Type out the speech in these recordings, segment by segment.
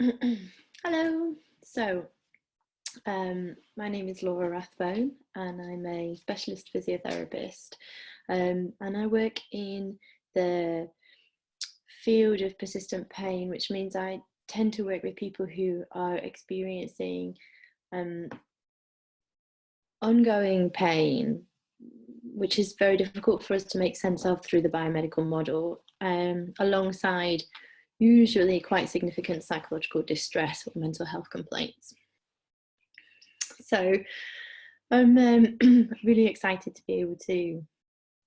Hello. My name is Laura Rathbone, and I'm a specialist physiotherapist. And I work in the field of persistent pain, which means I tend to work with people who are experiencing um, ongoing pain, which is very difficult for us to make sense of through the biomedical model, alongside usually quite significant psychological distress or mental health complaints. So I'm really excited to be able to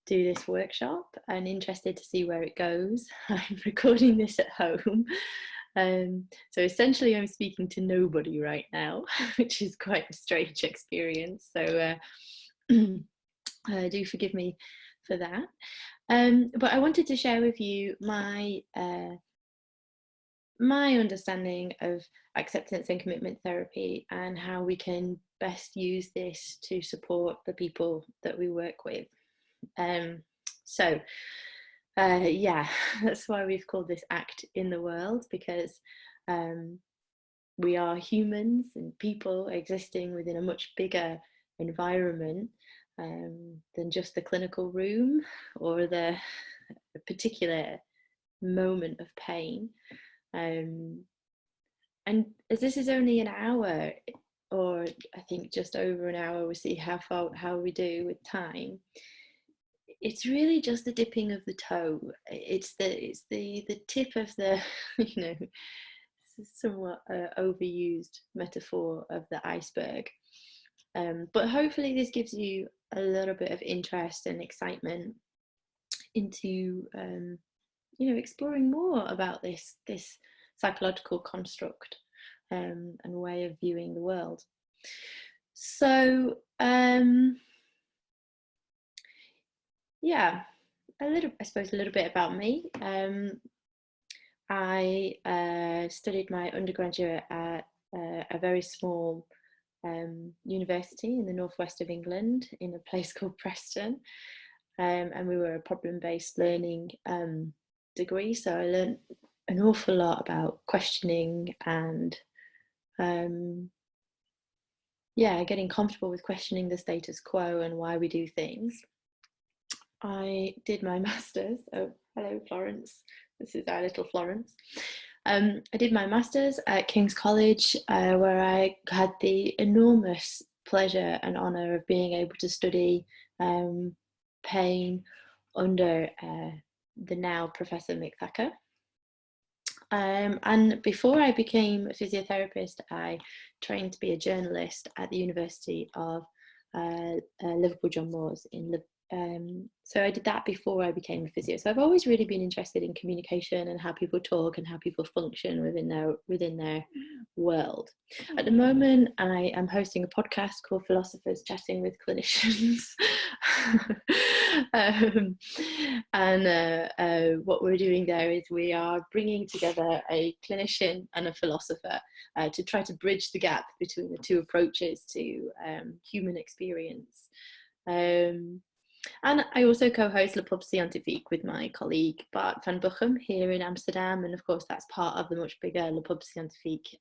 do this workshop and interested to see where it goes. I'm recording this at home. So essentially I'm speaking to nobody right now, which is quite a strange experience. So do forgive me for that. But I wanted to share with you my understanding of acceptance and commitment therapy and how we can best use this to support the people that we work with. So yeah, that's why we've called this Act in the World, because we are humans and people existing within a much bigger environment than just the clinical room or the particular moment of pain. And as this is only an hour, or I think just over an hour, we'll see how we do with time. It's really just the dipping of the toe. It's the tip of the somewhat overused metaphor of the iceberg. But hopefully this gives you a little bit of interest and excitement into exploring more about this psychological construct and way of viewing the world. So yeah, I suppose a little bit about me. I studied my undergraduate at a very small university in the northwest of England in a place called Preston, and we were a problem-based learning degree, so I learned an awful lot about questioning and getting comfortable with questioning the status quo and why we do things. I did my master's. Oh, hello, Florence. This is our little Florence. I did my master's at King's College, where I had the enormous pleasure and honour of being able to study pain under the now Professor Mick Thacker. And before I became a physiotherapist, I trained to be a journalist at the University of Liverpool John Moores in Liverpool. So I did that before I became a physio. So I've always really been interested in communication and how people talk and how people function within their world. At the moment, I am hosting a podcast called Philosophers Chatting with Clinicians. What we're doing there is we are bringing together a clinician and a philosopher to try to bridge the gap between the two approaches to human experience. And I also co-host Le Pub Scientifique with my colleague Bart van Buchem here in Amsterdam, and of course that's part of the much bigger Le Pub Scientifique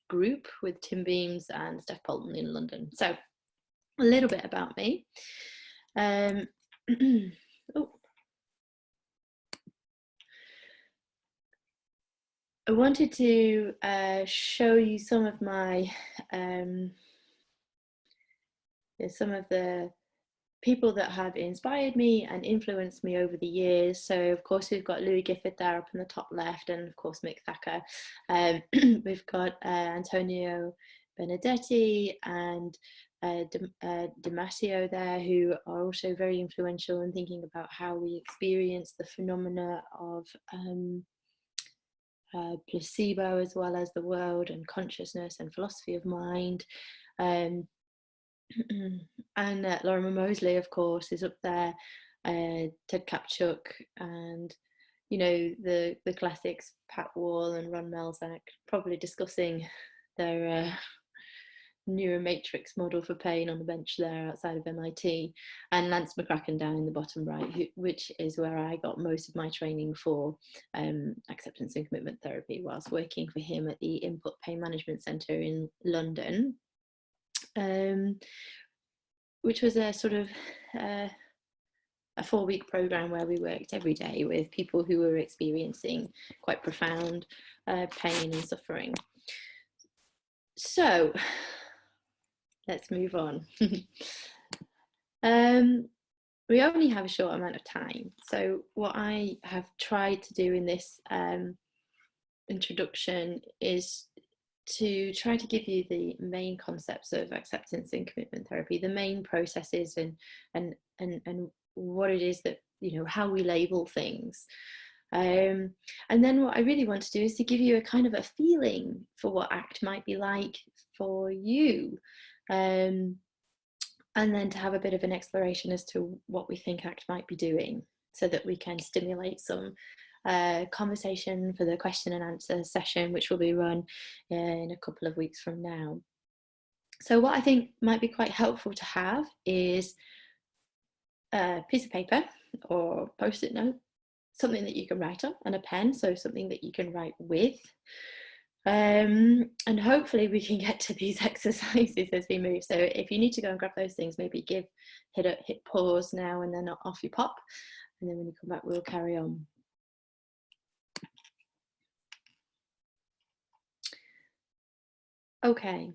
group with Tim Beams and Steph Polton in London. So a little bit about me. Oh. I wanted to show you some of my some of the people that have inspired me and influenced me over the years. So of course we've got Louis Gifford there up in the top left, and of course Mick Thacker. We've got Antonio Benedetti and Damasio there, who are also very influential in thinking about how we experience the phenomena of placebo, as well as the world and consciousness and philosophy of mind. And Lorimer Moseley, of course, is up there. Ted Kapchuk, and the classics, Pat Wall and Ron Melzack, probably discussing their neuromatrix model for pain on the bench there outside of MIT, and Lance McCracken down in the bottom right, which is where I got most of my training for acceptance and commitment therapy whilst working for him at the Input Pain Management Centre in London, which was a sort of a 4-week program where we worked every day with people who were experiencing quite profound pain and suffering. So let's move on. We only have a short amount of time, so what I have tried to do in this introduction is to try to give you the main concepts of acceptance and commitment therapy, the main processes, and what it is that, you know, how we label things. And then what I really want to do is to give you a kind of a feeling for what ACT might be like for you. And then to have a bit of an exploration as to what we think ACT might be doing, so that we can stimulate some conversation for the question and answer session, which will be run in a couple of weeks from now. So what I think might be quite helpful to have is a piece of paper or post-it note, something that you can write on, and a pen, so something that you can write with. And hopefully we can get to these exercises as we move. So if you need to go and grab those things, maybe hit pause now, and then off you pop. And then when you come back, we'll carry on. Okay,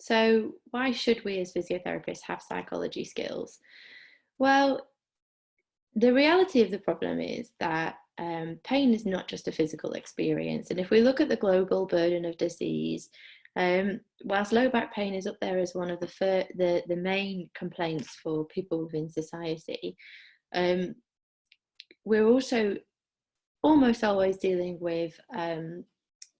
so why should we as physiotherapists have psychology skills? Well, the reality of the problem is that pain is not just a physical experience. And if we look at the global burden of disease, whilst low back pain is up there as one of the main complaints for people within society, we're also almost always dealing with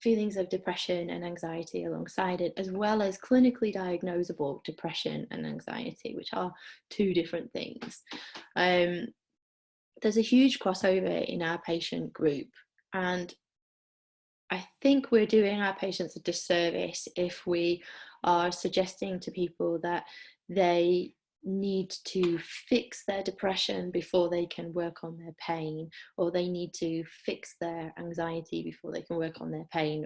feelings of depression and anxiety alongside it, as well as clinically diagnosable depression and anxiety, which are two different things. There's a huge crossover in our patient group, and I think we're doing our patients a disservice if we are suggesting to people that they need to fix their depression before they can work on their pain, or they need to fix their anxiety before they can work on their pain.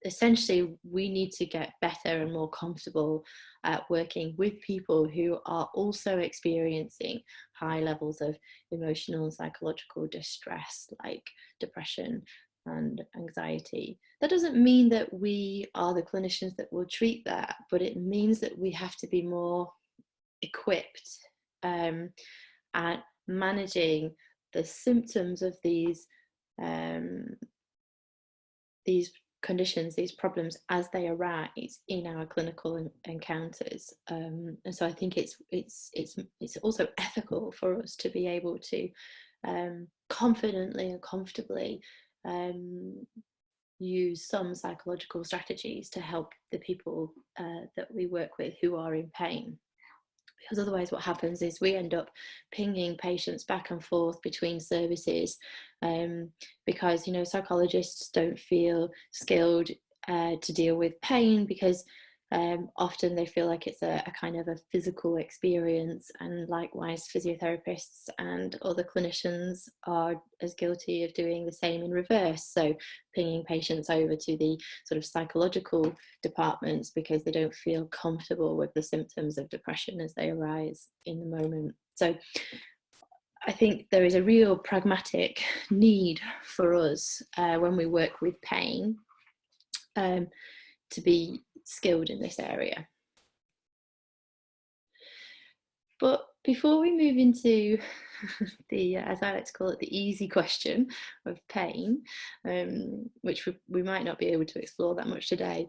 Essentially, we need to get better and more comfortable at working with people who are also experiencing high levels of emotional and psychological distress, like depression and anxiety. That doesn't mean that we are the clinicians that will treat that, but it means that we have to be more equipped at managing the symptoms of these conditions, these problems, as they arise in our clinical encounters. And so I think it's also ethical for us to be able to confidently and comfortably use some psychological strategies to help the people that we work with who are in pain. Because otherwise what happens is we end up pinging patients back and forth between services, because, you know, psychologists don't feel skilled to deal with pain, because often they feel like it's a kind of a physical experience, and likewise physiotherapists and other clinicians are as guilty of doing the same in reverse, so pinging patients over to the sort of psychological departments because they don't feel comfortable with the symptoms of depression as they arise in the moment. So I think there is a real pragmatic need for us when we work with pain to be skilled in this area. But before we move into the, as I like to call it, the easy question of pain, which we might not be able to explore that much today,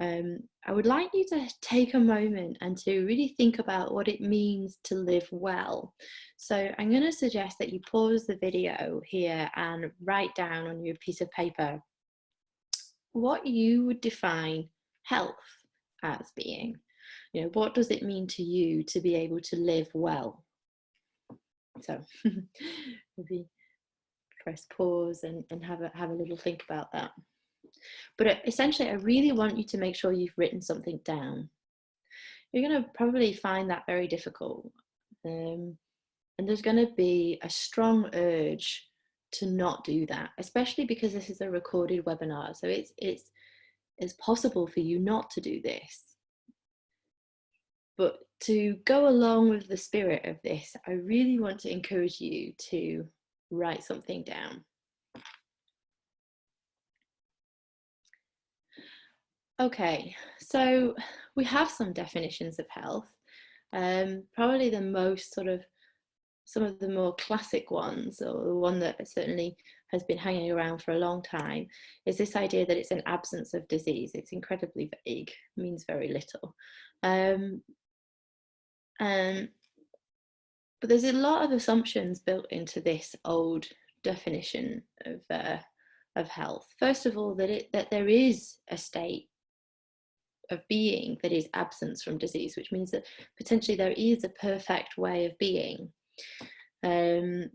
I would like you to take a moment and to really think about what it means to live well. So I'm going to suggest that you pause the video here and write down on your piece of paper what you would define health as being. You know, what does it mean to you to be able to live well? So maybe press pause and have a little think about that. But essentially, I really want you to make sure you've written something down. you're going to probably find that very difficult. And there's going to be a strong urge to not do that, especially because this is a recorded webinar. So it's possible for you not to do this. But to go along with the spirit of this, I really want to encourage you to write something down. Okay, so we have some definitions of health. Probably the most some of the more classic ones, or the one that certainly has been hanging around for a long time, is this idea that it's an absence of disease. It's incredibly vague, means very little. But there's a lot of assumptions built into this old definition of health. First of all, that there is a state of being that is absence from disease, which means that potentially there is a perfect way of being. And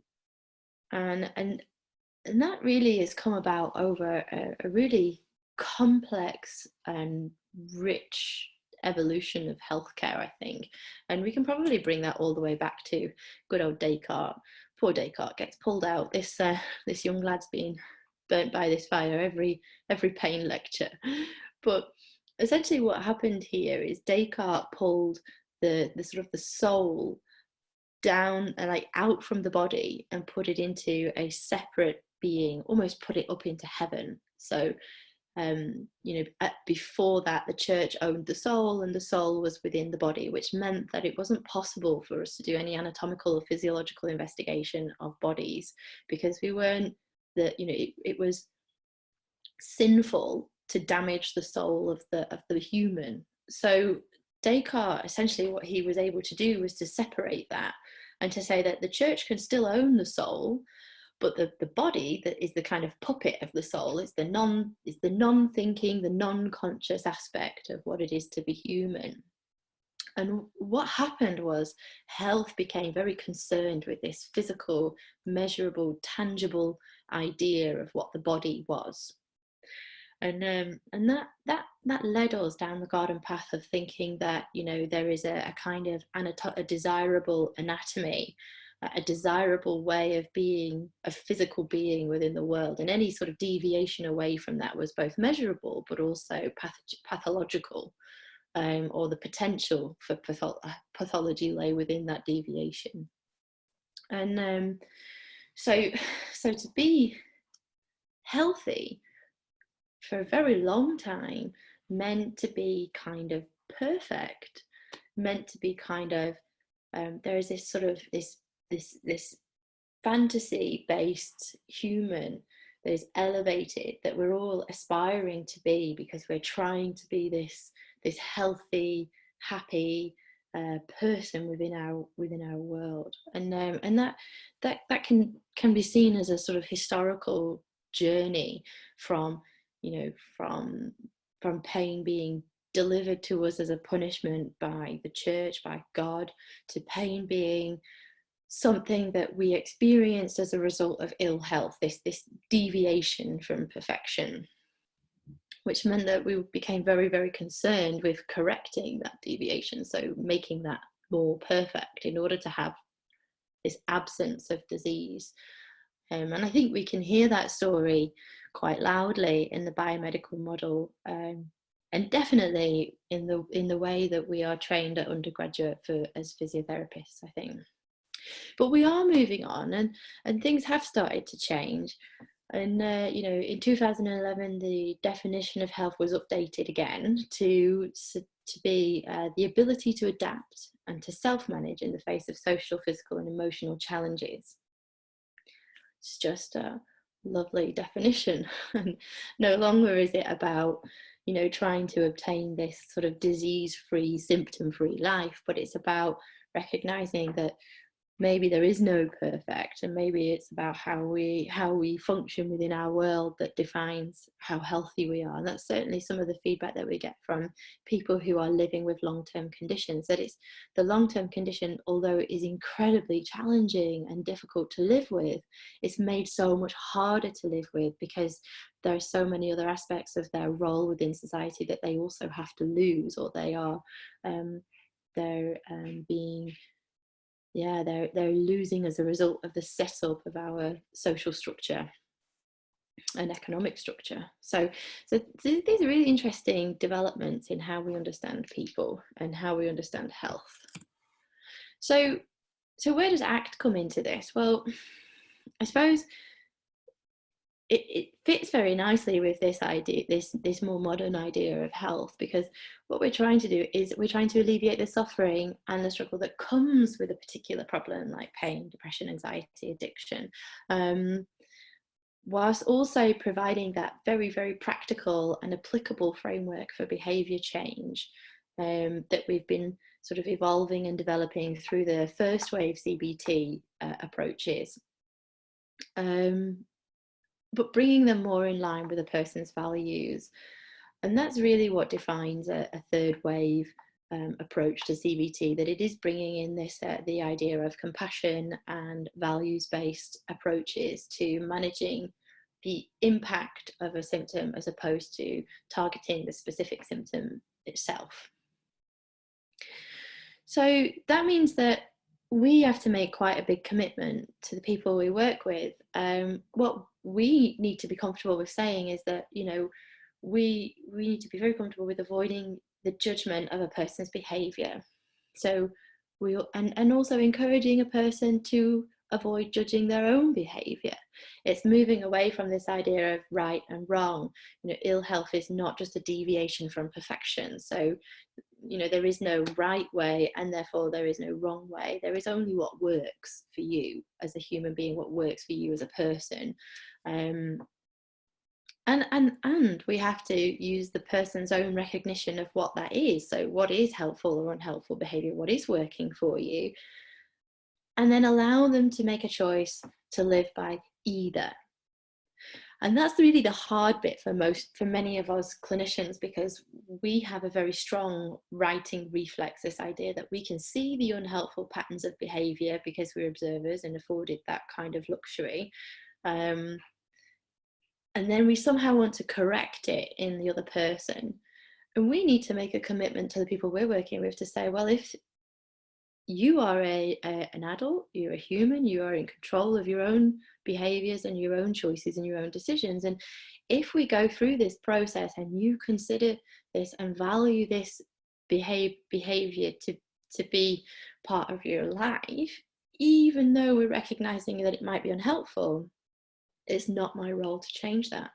that really has come about over a really complex and rich evolution of healthcare, I think. And we can probably bring that all the way back to good old Descartes. Poor Descartes gets pulled out. This young lad's been burnt by this fire every pain lecture. But essentially what happened here is Descartes pulled the sort of the soul down and like out from the body and put it into a separate being, almost put it up into heaven. So before that, the church owned the soul, and the soul was within the body, which meant that it wasn't possible for us to do any anatomical or physiological investigation of bodies, because we weren't it was sinful to damage the soul of the human. So Descartes, essentially what he was able to do was to separate that and to say that the church can still own the soul, but the body that is the kind of puppet of the soul is the non-thinking, the non-conscious aspect of what it is to be human. And what happened was health became very concerned with this physical, measurable, tangible idea of what the body was. And that led us down the garden path of thinking that there is a kind of a desirable anatomy, a desirable way of being, a physical being within the world, and any sort of deviation away from that was both measurable but also pathological, or the potential for pathology lay within that deviation. And so to be healthy for a very long time meant to be kind of perfect, meant to be kind of there is this sort of this fantasy based human that is elevated, that we're all aspiring to be, because we're trying to be this healthy, happy person within our world. And that can be seen as a sort of historical journey from pain being delivered to us as a punishment by the church, by God, to pain being something that we experienced as a result of ill health, this deviation from perfection, which meant that we became very, very concerned with correcting that deviation, so making that more perfect in order to have this absence of disease. And I think we can hear that story quite loudly in the biomedical model, and definitely in the way that we are trained at undergraduate as physiotherapists, I think. But we are moving on, and things have started to change. And in 2011, the definition of health was updated again to be the ability to adapt and to self-manage in the face of social, physical, and emotional challenges. It's just a lovely definition. And no longer is it about trying to obtain this sort of disease-free, symptom-free life, but it's about recognizing that maybe there is no perfect, and maybe it's about how we function within our world that defines how healthy we are. And that's certainly some of the feedback that we get from people who are living with long-term conditions, that it's the long-term condition, although it is incredibly challenging and difficult to live with, it's made so much harder to live with because there are so many other aspects of their role within society that they also have to lose, or they are they're being, yeah, they're losing as a result of the setup of our social structure and economic structure. So these are really interesting developments in how we understand people and how we understand health. So where does ACT come into this? Well, I suppose it fits very nicely with this idea, this more modern idea of health, because what we're trying to do is we're trying to alleviate the suffering and the struggle that comes with a particular problem, like pain, depression, anxiety, addiction, whilst also providing that very, very practical and applicable framework for behaviour change that we've been sort of evolving and developing through the first wave CBT approaches. But bringing them more in line with a person's values. And that's really what defines a third wave approach to CBT, that it is bringing in this the idea of compassion and values-based approaches to managing the impact of a symptom as opposed to targeting the specific symptom itself. So that means that we have to make quite a big commitment to the people we work with. What we need to be comfortable with saying is that, you know, we need to be very comfortable with avoiding the judgment of a person's behaviour. So and also encouraging a person to avoid judging their own behaviour. It's moving away from this idea of right and wrong. You know, ill health is not just a deviation from perfection. So, you know, there is no right way and therefore there is no wrong way. There is only what works for you as a human being, what works for you as a person. And we have to use the person's own recognition of what that is. So what is helpful or unhelpful behaviour? What is working for you? And then allow them to make a choice to live by either. And that's really the hard bit for many of us clinicians, because we have a very strong righting reflex, this idea that we can see the unhelpful patterns of behaviour because we're observers and afforded that kind of luxury. And then we somehow want to correct it in the other person. And we need to make a commitment to the people we're working with to say, well, if you are an adult, you're a human, you are in control of your own behaviors and your own choices and your own decisions. And if we go through this process and you consider this and value this behavior to be part of your life, even though we're recognizing that it might be unhelpful, it's not my role to change that.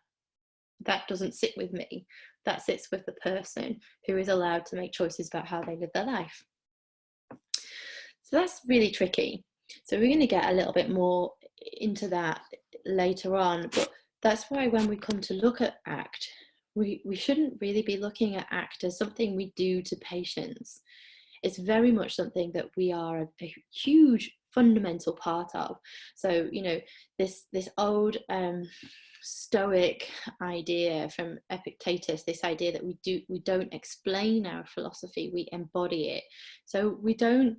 That doesn't sit with me. That sits with the person who is allowed to make choices about how they live their life. So that's really tricky. So we're going to get a little bit more into that later on, but that's why when we come to look at ACT, we shouldn't really be looking at ACT as something we do to patients. It's very much something that we are a huge fundamental part of. So, you know, this old Stoic idea from Epictetus, this idea that we don't explain our philosophy, we embody it. So we don't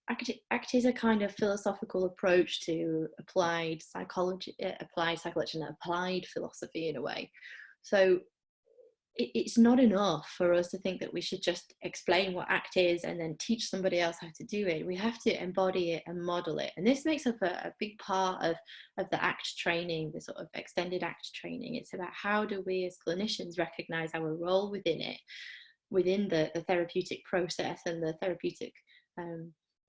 ACT is a kind of philosophical approach to applied psychology and applied philosophy in a way. So it's not enough for us to think that we should just explain what ACT is and then teach somebody else how to do it. We have to embody it and model it. And this makes up a big part of the ACT training, the sort of extended ACT training. It's about how do we as clinicians recognize our role within it, within the therapeutic process and the therapeutic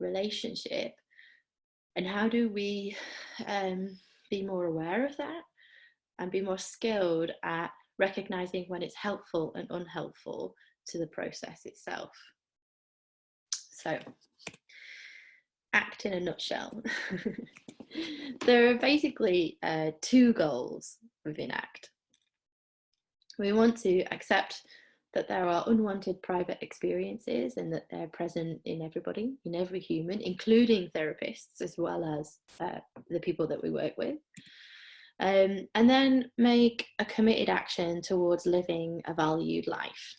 relationship, and how do we be more aware of that and be more skilled at recognizing when it's helpful and unhelpful to the process itself. So, ACT in a nutshell. There are basically two goals within ACT. We want to accept that there are unwanted private experiences and that they're present in everybody, in every human, including therapists as well as the people that we work with. And then make a committed action towards living a valued life.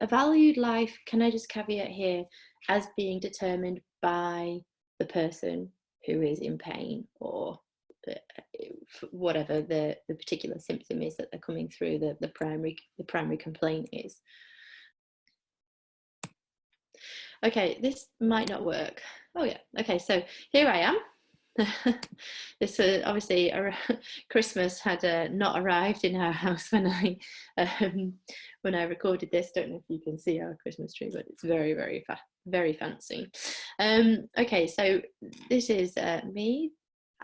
A valued life, can I just caveat here, as being determined by the person who is in pain or whatever the particular symptom is that they're coming through, the primary complaint is. Okay, this might not work. Oh yeah. Okay, so here I am. This obviously Christmas had not arrived in our house when I recorded this. Don't know if you can see our Christmas tree, but it's very fancy. Okay, so this is me,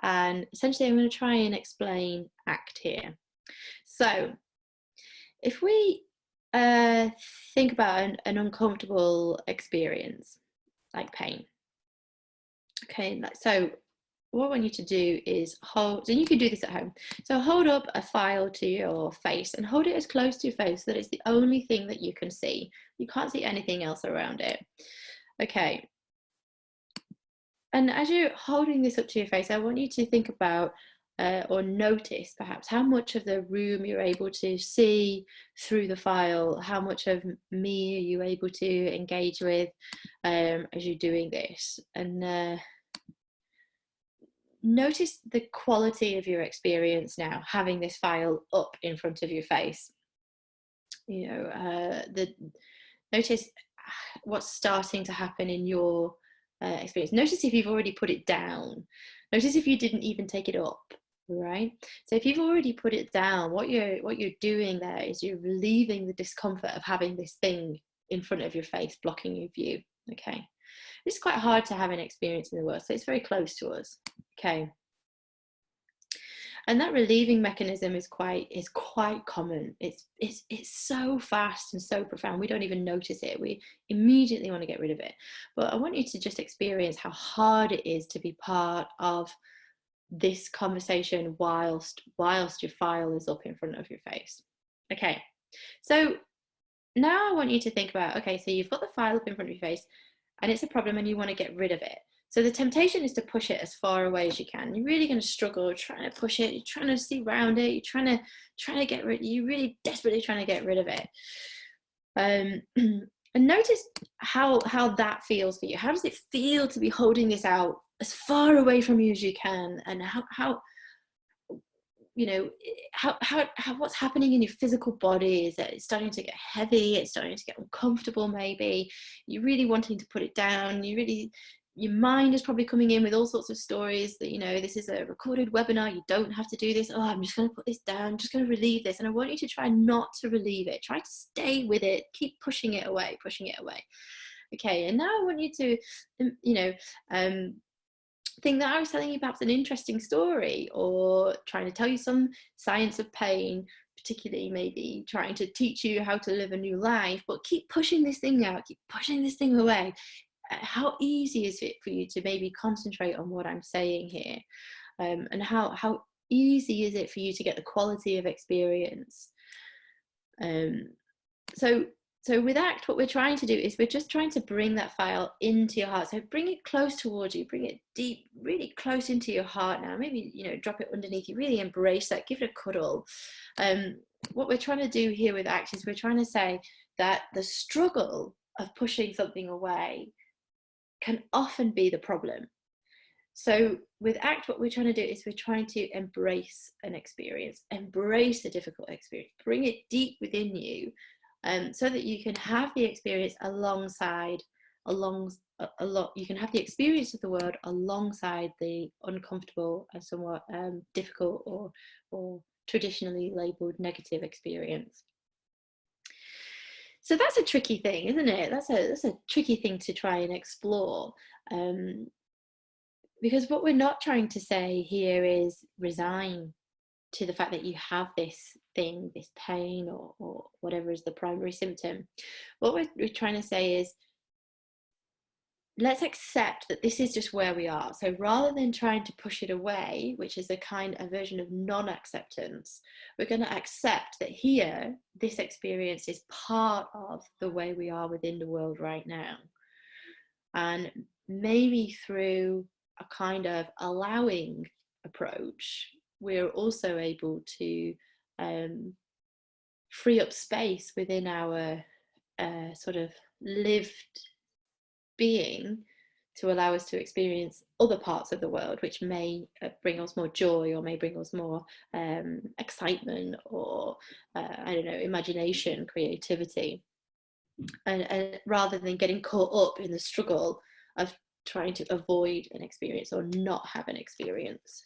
and essentially I'm going to try and explain ACT here. So if we think about an uncomfortable experience like pain. Okay, so what I want you to do is hold, and you can do this at home. So hold up a file to your face and hold it as close to your face so that it's the only thing that you can see. You can't see anything else around it. Okay. And as you're holding this up to your face, I want you to think about or notice perhaps how much of the room you're able to see through the file, how much of me are you able to engage with as you're doing this. And notice the quality of your experience now, having this file up in front of your face. You know, notice what's starting to happen in your experience. Notice if you've already put it down. Notice if you didn't even take it up. Right. So if you've already put it down, what you're doing there is you're relieving the discomfort of having this thing in front of your face blocking your view. Okay. It's quite hard to have an experience in the world, so it's very close to us. Okay. And that relieving mechanism is quite common. It's so fast and so profound. We don't even notice it. We immediately want to get rid of it. But I want you to just experience how hard it is to be part of this conversation whilst your file is up in front of your face. Okay, so now I want you to think about, okay, so you've got the file up in front of your face and it's a problem and you want to get rid of it. So the temptation is to push it as far away as you can. You're really going to struggle trying to push it. You're trying to see around it. You're trying to get rid. You're really desperately trying to get rid of it. And notice how that feels for you. How does it feel to be holding this out as far away from you as you can? And how you know, how what's happening in your physical body? Is that it's starting to get heavy? It's starting to get uncomfortable. Maybe you're really wanting to put it down. Your mind is probably coming in with all sorts of stories that, you know, this is a recorded webinar, you don't have to do this. Oh, I'm just going to put this down, I'm just going to relieve this. And I want you to try not to relieve it. Try to stay with it. Keep pushing it away. Okay, and now I want you to, you know, think that I was telling you perhaps an interesting story, or trying to tell you some science of pain, particularly maybe trying to teach you how to live a new life, but keep pushing this thing out, keep pushing this thing away. How easy is it for you to maybe concentrate on what I'm saying here? And how easy is it for you to get the quality of experience? So with ACT, what we're trying to do is we're just trying to bring that file into your heart. So bring it close towards you, bring it deep, really close into your heart now. Maybe, you know, drop it underneath you, really embrace that, give it a cuddle. What we're trying to do here with ACT is we're trying to say that the struggle of pushing something away can often be the problem. So with ACT, what we're trying to do is we're trying to embrace an experience, embrace a difficult experience, bring it deep within you, so that you can have the experience you can have the experience of the world alongside the uncomfortable and somewhat difficult or traditionally labelled negative experience. So that's a tricky thing, isn't it? That's a tricky thing to try and explore. Because what we're not trying to say here is resign to the fact that you have this thing, this pain, or whatever is the primary symptom. What we're trying to say is, let's accept that this is just where we are. So rather than trying to push it away, which is a version of non-acceptance, we're going to accept that here, this experience is part of the way we are within the world right now. And maybe through a kind of allowing approach, we're also able to free up space within our sort of lived being to allow us to experience other parts of the world, which may bring us more joy, or may bring us more excitement, or I don't know, imagination, creativity. and rather than getting caught up in the struggle of trying to avoid an experience or not have an experience.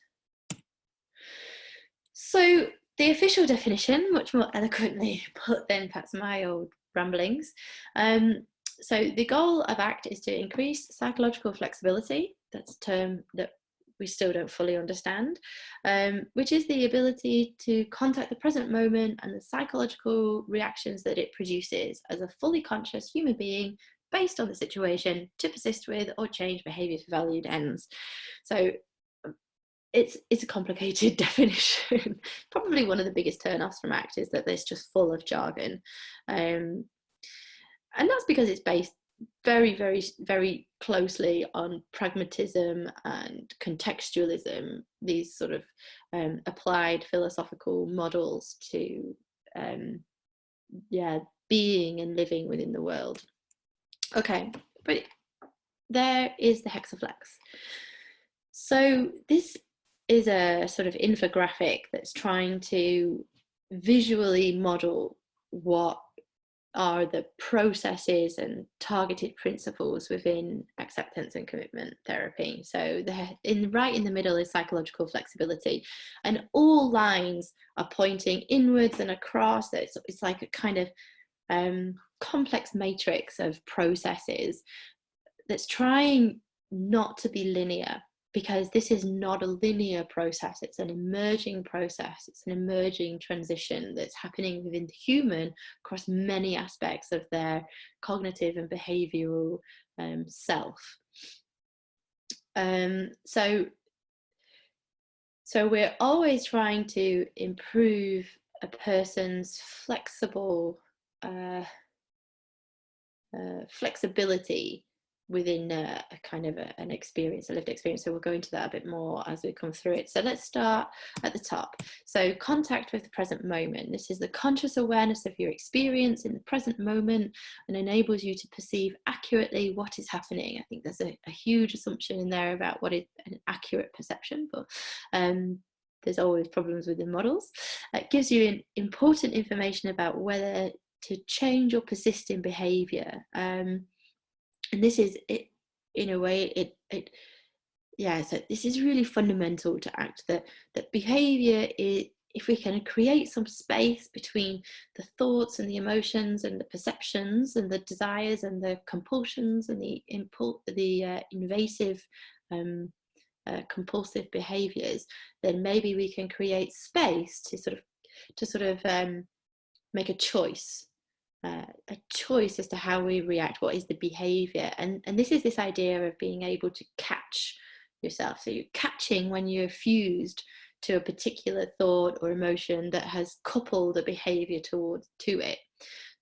So the official definition, much more eloquently put than perhaps my old ramblings. So the goal of ACT is to increase psychological flexibility. That's a term that we still don't fully understand, which is the ability to contact the present moment and the psychological reactions that it produces as a fully conscious human being based on the situation to persist with or change behaviour for valued ends. So it's a complicated definition. Probably one of the biggest turn-offs from ACT is that it's just full of jargon. And that's because it's based very, very, very closely on pragmatism and contextualism, these sort of applied philosophical models to being and living within the world. Okay, but there is the hexaflex. So this is a sort of infographic that's trying to visually model what are the processes and targeted principles within acceptance and commitment therapy. So right in the middle is psychological flexibility, and all lines are pointing inwards and across. It's like a kind of complex matrix of processes that's trying not to be linear, because this is not a linear process. It's an emerging process. It's an emerging transition that's happening within the human across many aspects of their cognitive and behavioral self. So we're always trying to improve a person's flexibility within a kind of an experience, a lived experience. So we'll go into that a bit more as we come through it. So let's start at the top. So contact with the present moment. This is the conscious awareness of your experience in the present moment and enables you to perceive accurately what is happening. I think there's a huge assumption in there about what is an accurate perception, but there's always problems with the models. It gives you important information about whether to change or persist in behavior. And this is it, in a way, so this is really fundamental to ACT, that behavior is, if we can create some space between the thoughts and the emotions and the perceptions and the desires and the compulsions and the invasive compulsive behaviors, then maybe we can create space to sort of make a choice as to how we react, what is the behavior. And this is this idea of being able to catch yourself. So you're catching when you're fused to a particular thought or emotion that has coupled a behavior to it.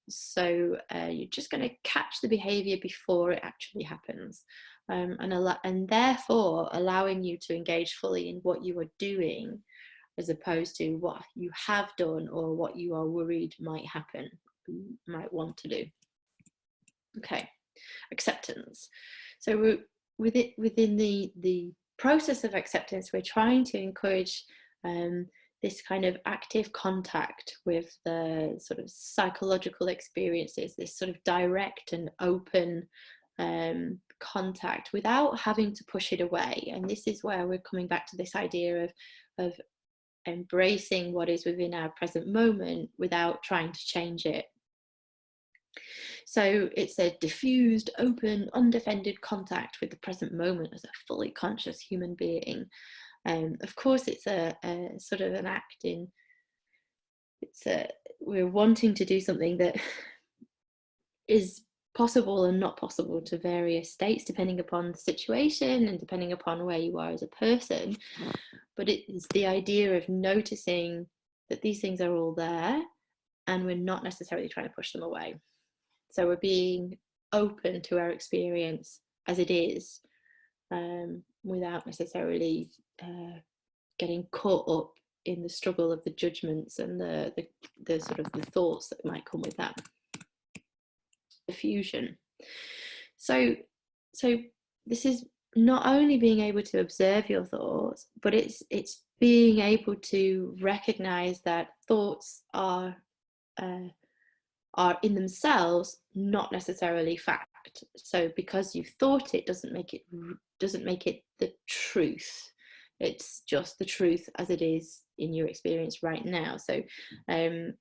So you're just going to catch the behavior before it actually happens, and therefore allowing you to engage fully in what you are doing, as opposed to what you have done or what you are worried might happen, might want to do. Okay, acceptance. So within the process of acceptance, we're trying to encourage this kind of active contact with the sort of psychological experiences, this sort of direct and open contact without having to push it away. And this is where we're coming back to this idea of embracing what is within our present moment without trying to change it. So it's a diffused, open, undefended contact with the present moment as a fully conscious human being. Of course, it's a sort of an act in, we're wanting to do something that is possible and not possible to various states, depending upon the situation and depending upon where you are as a person. But it's the idea of noticing that these things are all there and we're not necessarily trying to push them away. So we're being open to our experience as it is, without necessarily getting caught up in the struggle of the judgments and the sort of the thoughts that might come with that. Diffusion. So this is not only being able to observe your thoughts, but it's being able to recognize that thoughts are are in themselves not necessarily fact. So because you've thought it doesn't make it the truth. It's just the truth as it is in your experience right now. So and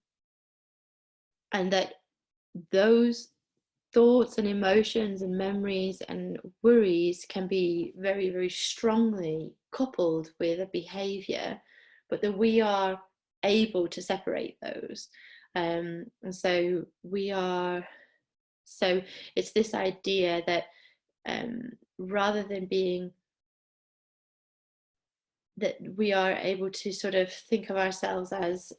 that those thoughts and emotions and memories and worries can be very, very strongly coupled with a behavior, but that we are able to separate those. And so it's this idea that rather than being that we are able to sort of think of ourselves as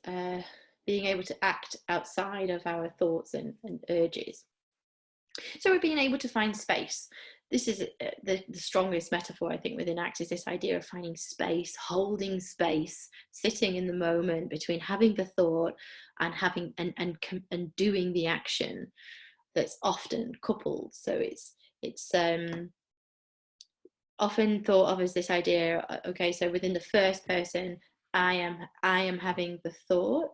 being able to act outside of our thoughts and urges. So we're being able to find space. This is the strongest metaphor, I think, within ACT, is this idea of finding space, holding space, sitting in the moment between having the thought and having and doing the action that's often coupled. So it's often thought of as this idea, okay, so within the first person, I am having the thought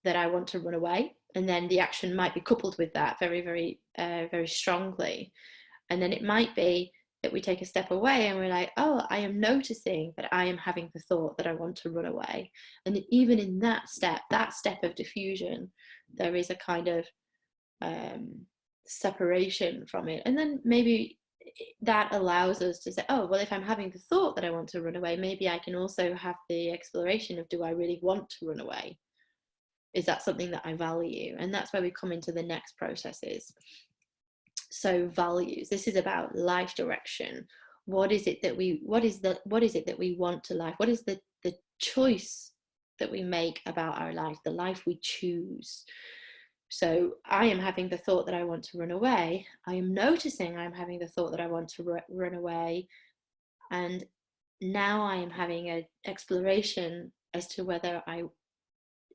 that I want to run away, and then the action might be coupled with that very, very, very strongly. And then it might be that we take a step away and we're like, oh, I am noticing that I am having the thought that I want to run away. And even in that step of diffusion, there is a kind of separation from it. And then maybe that allows us to say, oh, well, if I'm having the thought that I want to run away, maybe I can also have the exploration of, do I really want to run away? Is that something that I value? And that's where we come into the next processes. So values, this is about life direction. What is it that we want to life? What is the choice that we make about our life, the life we choose? So I am having the thought that I want to run away. I am noticing I'm having the thought that I want to run away. And now I am having an exploration as to whether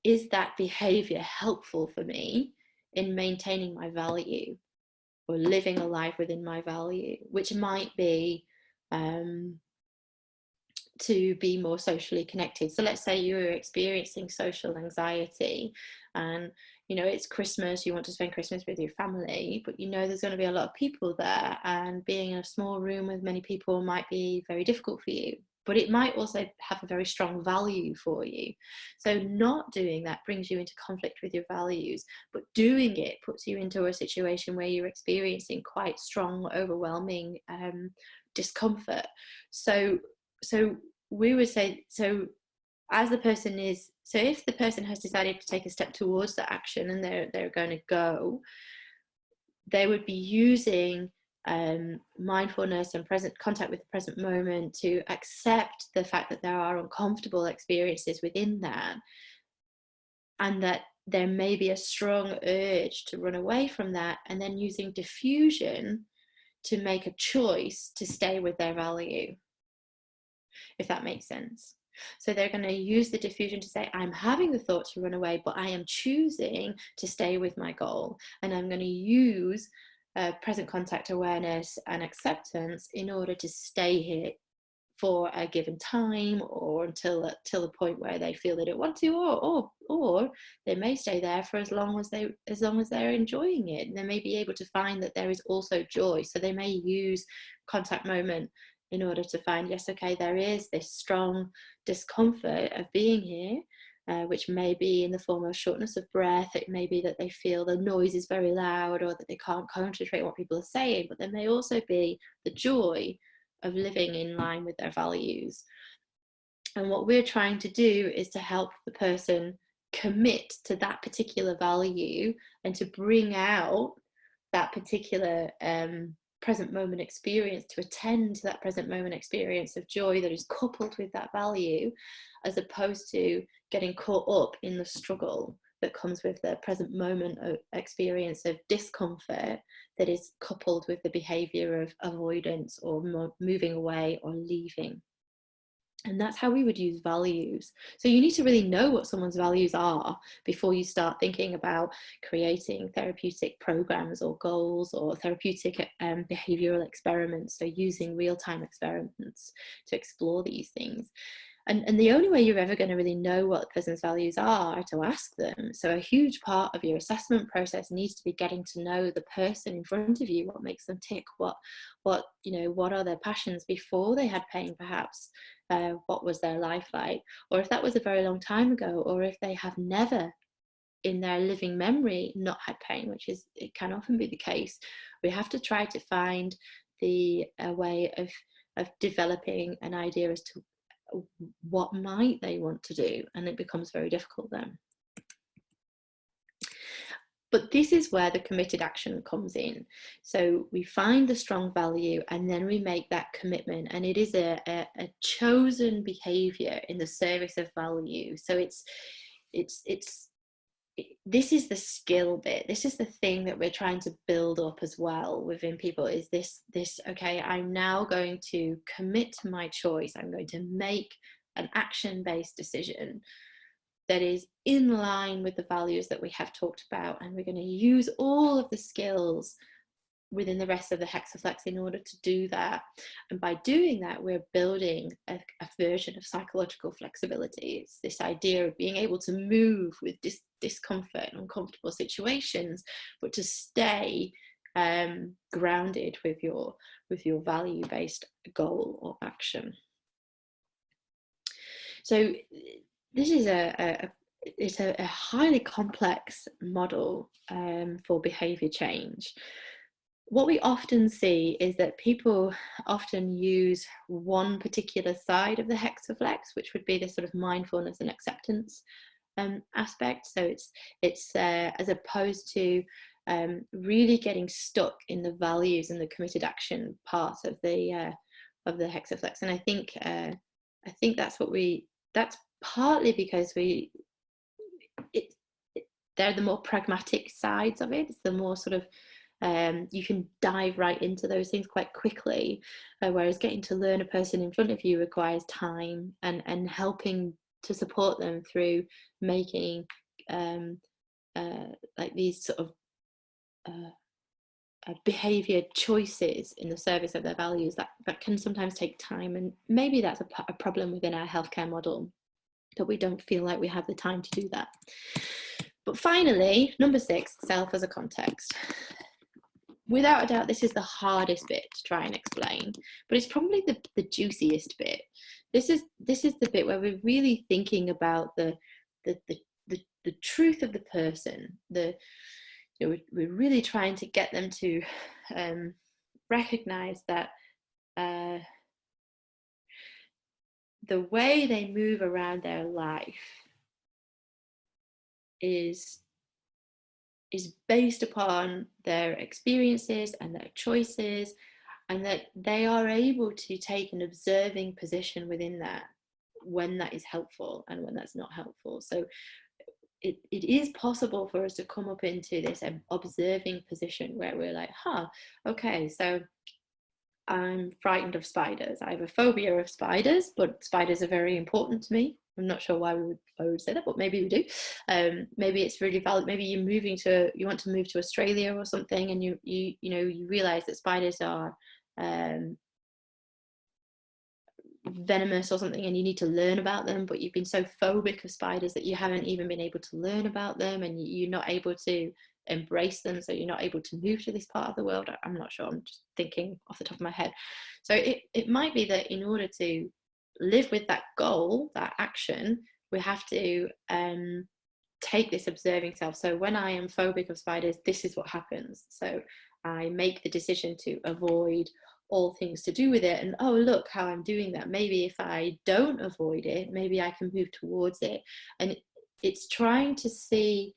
is that behavior helpful for me in maintaining my value or living a life within my value, which might be to be more socially connected. So let's say you're experiencing social anxiety and it's Christmas, you want to spend Christmas with your family, but there's going to be a lot of people there, and being in a small room with many people might be very difficult for you, but it might also have a very strong value for you. So not doing that brings you into conflict with your values, but doing it puts you into a situation where you're experiencing quite strong, overwhelming discomfort. So we would say, as the person is, so if the person has decided to take a step towards the action and they're going to go, they would be using mindfulness and present contact with the present moment to accept the fact that there are uncomfortable experiences within that, and that there may be a strong urge to run away from that, and then using diffusion to make a choice to stay with their value, if that makes sense. So they're going to use the diffusion to say, I'm having the thought to run away, but I am choosing to stay with my goal. And I'm going to use present contact awareness and acceptance in order to stay here for a given time, or until the point where they feel they don't want to, or they may stay there for as long as they're enjoying it. And they may be able to find that there is also joy. So they may use contact moment in order to find, yes, okay, there is this strong discomfort of being here, which may be in the form of shortness of breath. It may be that they feel the noise is very loud, or that they can't concentrate on what people are saying, but there may also be the joy of living in line with their values. And what we're trying to do is to help the person commit to that particular value and to bring out that particular present moment experience, to attend to that present moment experience of joy that is coupled with that value, as opposed to getting caught up in the struggle that comes with the present moment experience of discomfort that is coupled with the behavior of avoidance or moving away or leaving. And that's how we would use values. So you need to really know what someone's values are before you start thinking about creating therapeutic programs or goals or therapeutic behavioral experiments. So using real-time experiments to explore these things. And the only way you're ever going to really know what the person's values are to ask them. So a huge part of your assessment process needs to be getting to know the person in front of you, what makes them tick, what are their passions before they had pain, perhaps. What was their life like, or if that was a very long time ago, or if they have never in their living memory not had pain, which is, it can often be the case. We have to try to find the way of developing an idea as to what might they want to do, and it becomes very difficult then. But this is where the committed action comes in. So we find the strong value and then we make that commitment, and it is a chosen behavior in the service of value. So this is the skill bit. This is the thing that we're trying to build up as well within people, is this okay, I'm now going to commit to my choice. I'm going to make an action-based decision that is in line with the values that we have talked about, and we're going to use all of the skills within the rest of the Hexaflex in order to do that. And by doing that, we're building a version of psychological flexibility. It's this idea of being able to move with discomfort and uncomfortable situations, but to stay grounded with your value-based goal or action. So this is it's a highly complex model for behavior change. What we often see is that people often use one particular side of the Hexaflex, which would be the sort of mindfulness and acceptance aspect. So it's as opposed to really getting stuck in the values and the committed action part of the Hexaflex. And I think that's partly because they're the more pragmatic sides of it. It's the more sort of you can dive right into those things quite quickly, whereas getting to learn a person in front of you requires time and helping to support them through making like these sort of behavior choices in the service of their values that can sometimes take time. And maybe that's a problem within our healthcare model, that we don't feel like we have the time to do that. But finally, number 6, self as a context. Without a doubt, this is the hardest bit to try and explain, but it's probably the juiciest bit. This is the bit where we're really thinking about the truth of the person. We're really trying to get them to recognize that the way they move around their life is based upon their experiences and their choices, and that they are able to take an observing position within that when that is helpful and when that's not helpful. So it is possible for us to come up into this observing position where we're like, okay, so I'm frightened of spiders. I have a phobia of spiders, but spiders are very important to me. I'm not sure why I would say that, but maybe we do. Maybe it's really valid. Maybe you want to move to Australia or something, and you realize that spiders are venomous or something, and you need to learn about them, but you've been so phobic of spiders that you haven't even been able to learn about them, and you're not able to embrace them, so you're not able to move to this part of the world. I'm not sure, I'm just thinking off the top of my head. So it might be that in order to live with that goal, that action, we have to take this observing self. So when I am phobic of spiders, this is what happens. So I make the decision to avoid all things to do with it, and oh, look how I'm doing that. Maybe if I don't avoid it, maybe I can move towards it. And it's trying to see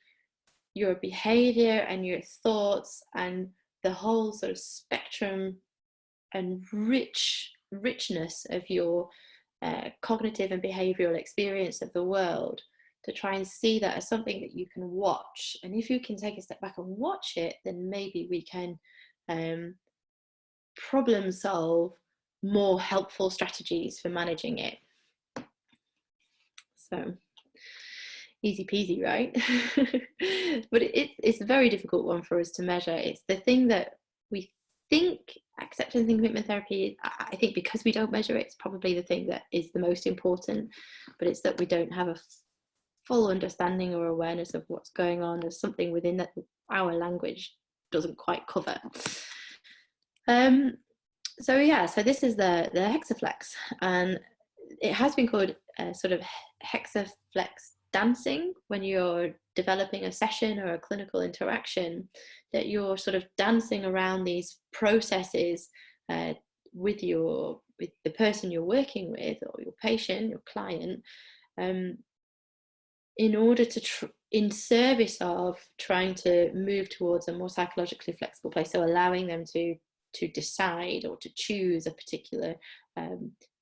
your behavior and your thoughts and the whole sort of spectrum and richness of your cognitive and behavioral experience of the world, to try and see that as something that you can watch. And if you can take a step back and watch it, then maybe we can problem solve more helpful strategies for managing it. So easy peasy, right? But it's a very difficult one for us to measure. It's the thing that we think acceptance and commitment therapy, I think because we don't measure it, it's probably the thing that is the most important, but it's that we don't have a full understanding or awareness of what's going on. There's something within that our language doesn't quite cover. So yeah, so this is the hexaflex, and it has been called sort of hexaflex dancing when you're developing a session or a clinical interaction, that you're sort of dancing around these processes with the person you're working with, or your patient, your client, in order to in service of trying to move towards a more psychologically flexible place. So allowing them to decide or to choose a particular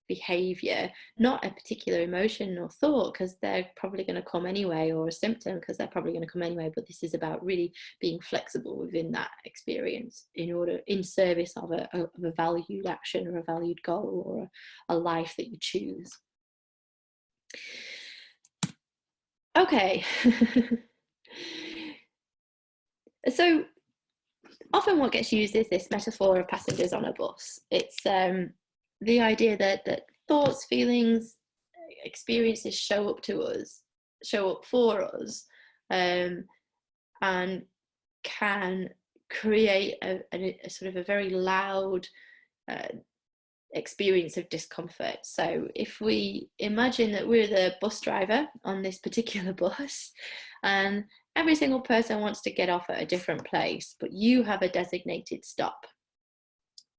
behavior, not a particular emotion or thought, because they're probably going to come anyway, or a symptom because they're probably going to come anyway. But this is about really being flexible within that experience in service of a valued action or a valued goal, or a life that you choose. Okay. So often what gets used is this metaphor of passengers on a bus. It's the idea that thoughts, feelings, experiences show up for us, and can create a sort of a very loud experience of discomfort. So if we imagine that we're the bus driver on this particular bus, and every single person wants to get off at a different place, but you have a designated stop.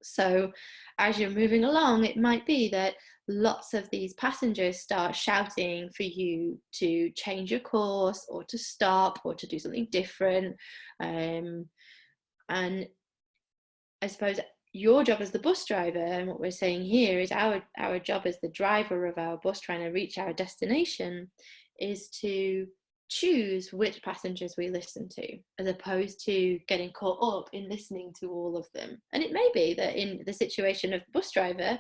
So as you're moving along, it might be that lots of these passengers start shouting for you to change your course, or to stop, or to do something different. And I suppose your job as the bus driver, and what we're saying here is our job as the driver of our bus trying to reach our destination, is to choose which passengers we listen to, as opposed to getting caught up in listening to all of them. And it may be that in the situation of the bus driver,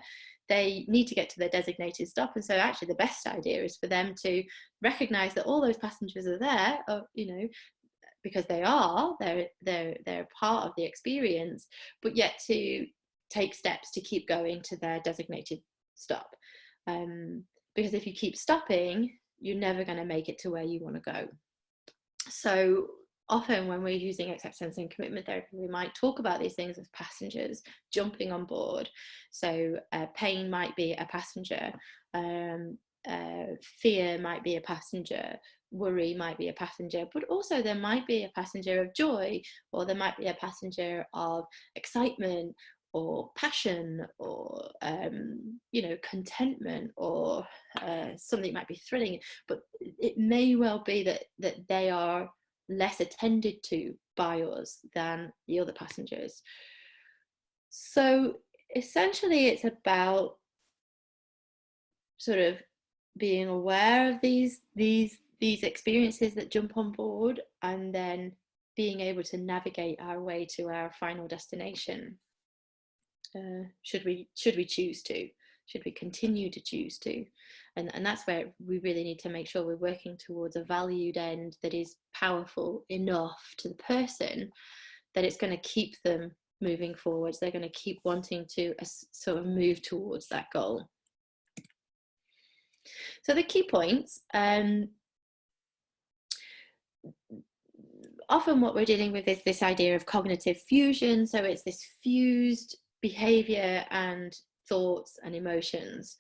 they need to get to their designated stop, and so actually the best idea is for them to recognize that all those passengers are there, because they're part of the experience, but yet to take steps to keep going to their designated stop. Because if you keep stopping, you're never going to make it to where you want to go. So often when we're using acceptance and commitment therapy, we might talk about these things as passengers jumping on board. So pain might be a passenger, fear might be a passenger, worry might be a passenger, but also there might be a passenger of joy, or there might be a passenger of excitement, or passion, or contentment, or something might be thrilling. But it may well be that they are less attended to by us than the other passengers. So essentially it's about sort of being aware of these experiences that jump on board, and then being able to navigate our way to our final destination. Should we choose to? Should we continue to choose to? And that's where we really need to make sure we're working towards a valued end that is powerful enough to the person that it's going to keep them moving forwards. They're going to keep wanting to sort of move towards that goal. So the key points, often what we're dealing with is this idea of cognitive fusion. So it's this fused behavior and thoughts and emotions,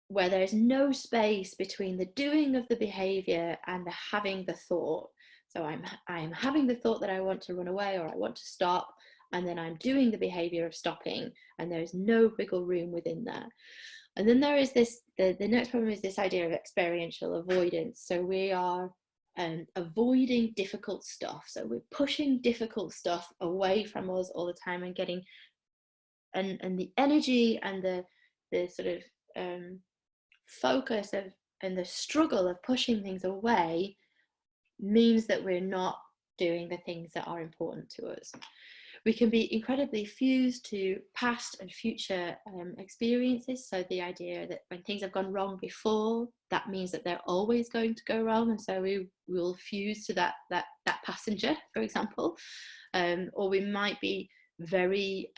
where there's no space between the doing of the behavior and the having the thought. So I'm having the thought that I want to run away, or I want to stop, and then I'm doing the behavior of stopping, and there's no wiggle room within that. And then there is this, the next problem is this idea of experiential avoidance. So we are avoiding difficult stuff. So we're pushing difficult stuff away from us all the time, and getting, and the energy and the sort of focus of, and the struggle of pushing things away means that we're not doing the things that are important to us. We can be incredibly fused to past and future experiences. So the idea that when things have gone wrong before, that means that they're always going to go wrong. And so we will fuse to that passenger, for example. Or we might be very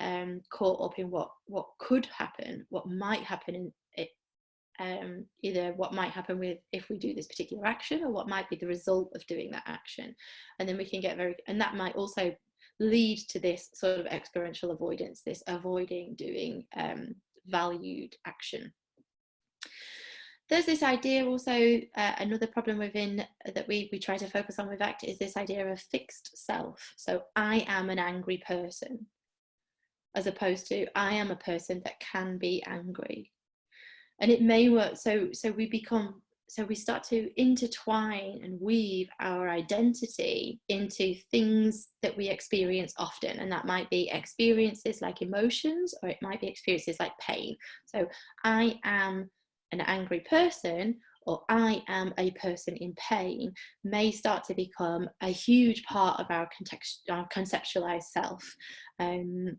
caught up in what could happen, what might happen in it, either what might happen with if we do this particular action, or what might be the result of doing that action. And then we can get very, and that might also lead to this sort of experiential avoidance, this avoiding doing valued action. There's this idea also, another problem within that we try to focus on with ACT is this idea of a fixed self. So I am an angry person, as opposed to I am a person that can be angry. And it may work, so we start to intertwine and weave our identity into things that we experience often, and that might be experiences like emotions, or it might be experiences like pain. So I am an angry person, or I am a person in pain, may start to become a huge part of our conceptualized self. And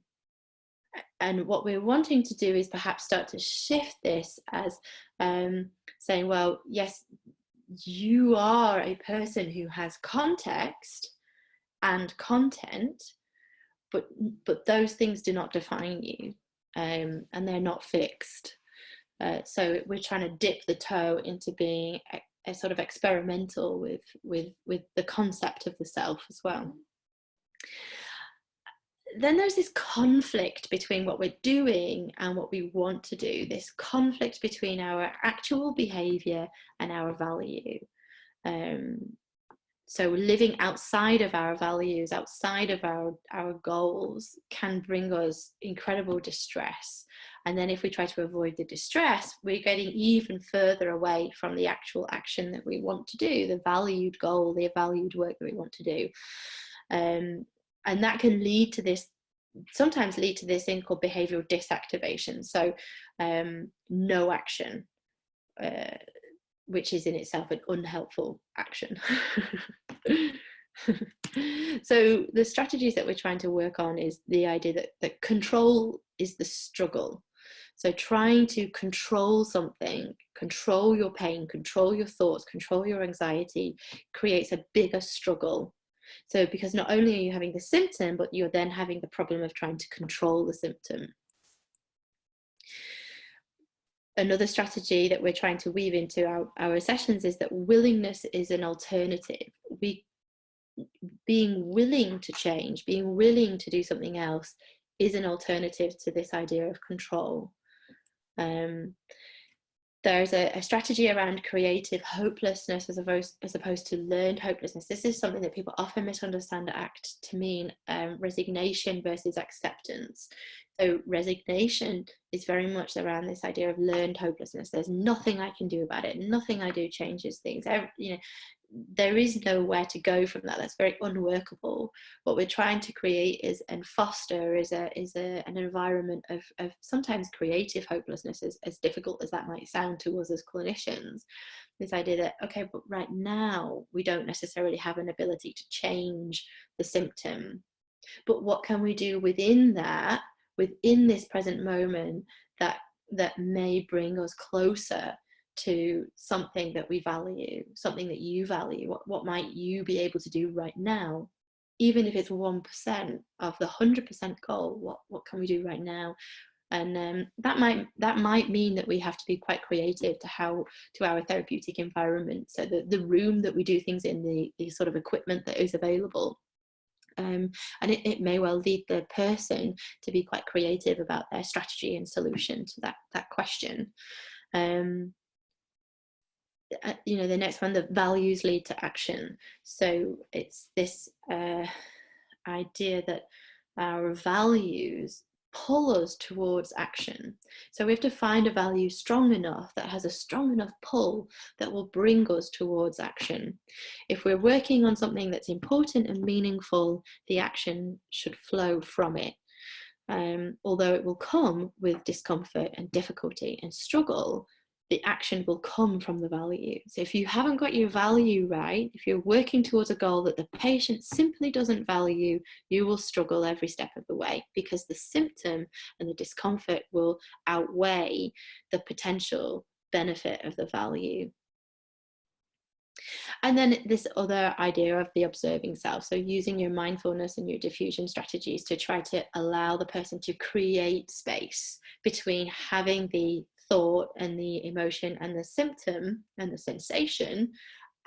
what we're wanting to do is perhaps start to shift this as saying, well, yes, you are a person who has context and content, but those things do not define you, and they're not fixed. So we're trying to dip the toe into being a sort of experimental with the concept of the self as well. Then there's this conflict between what we're doing and what we want to do, this conflict between our actual behavior and our value. So living outside of our values, outside of our goals, can bring us incredible distress. And then if we try to avoid the distress, we're getting even further away from the actual action that we want to do, the valued goal, the valued work that we want to do. And that can lead to this, sometimes lead to this thing called behavioral disactivation. So no action, which is in itself an unhelpful action. So the strategies that we're trying to work on is the idea that control is the struggle. So trying to control something, control your pain, control your thoughts, control your anxiety, creates a bigger struggle. So because not only are you having the symptom, but you're then having the problem of trying to control the symptom. Another strategy that we're trying to weave into our sessions is that willingness is an alternative. Being willing to change, being willing to do something else is an alternative to this idea of control. There's a strategy around creative hopelessness as opposed to learned hopelessness. This is something that people often misunderstand ACT to mean resignation versus acceptance. So resignation is very much around this idea of learned hopelessness. There's nothing I can do about it. Nothing I do changes things. There is nowhere to go from that. That's very unworkable. What we're trying to create is and foster is an environment of sometimes creative hopelessness, as difficult as that might sound to us as clinicians. This idea that, okay, but right now we don't necessarily have an ability to change the symptom, but what can we do within this present moment that may bring us closer to something that we value, something that you value? What might you be able to do right now, even if it's 1% of the 100% goal? What can we do right now? And that might mean that we have to be quite creative to our therapeutic environment. So the room that we do things in, the sort of equipment that is available. And it may well lead the person to be quite creative about their strategy and solution to that question. The next one, the values lead to action. So it's this idea that our values pull us towards action. So we have to find a value strong enough, that has a strong enough pull, that will bring us towards action. If we're working on something that's important and meaningful, the action should flow from it. Although it will come with discomfort and difficulty and struggle, the action will come from the value. So if you haven't got your value right, if you're working towards a goal that the patient simply doesn't value, you will struggle every step of the way, because the symptom and the discomfort will outweigh the potential benefit of the value. And then this other idea of the observing self. So using your mindfulness and your diffusion strategies to try to allow the person to create space between having the thought and the emotion and the symptom and the sensation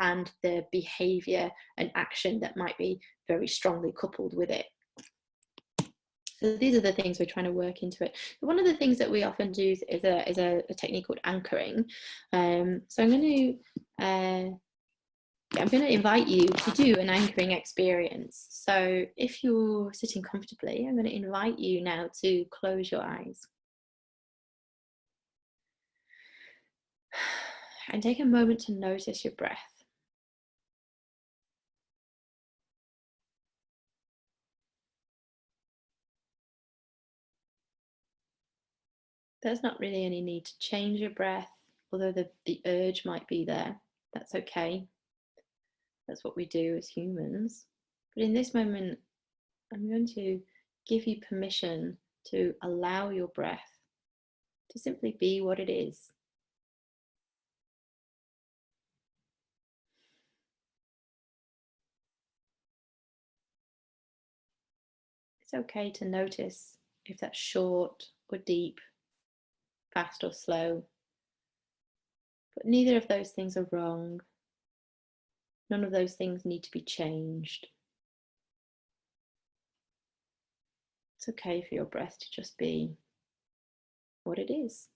and the behavior and action that might be very strongly coupled with it. So these are the things we're trying to work into it. One of the things that we often do is a technique called anchoring. So I'm going to invite you to do an anchoring experience. So if you're sitting comfortably, I'm going to invite you now to close your eyes and take a moment to notice your breath. There's not really any need to change your breath, although the urge might be there. That's okay. That's what we do as humans. But in this moment, I'm going to give you permission to allow your breath to simply be what it is. It's okay to notice if that's short or deep, fast or slow, but neither of those things are wrong. None of those things need to be changed. It's okay for your breath to just be what it is.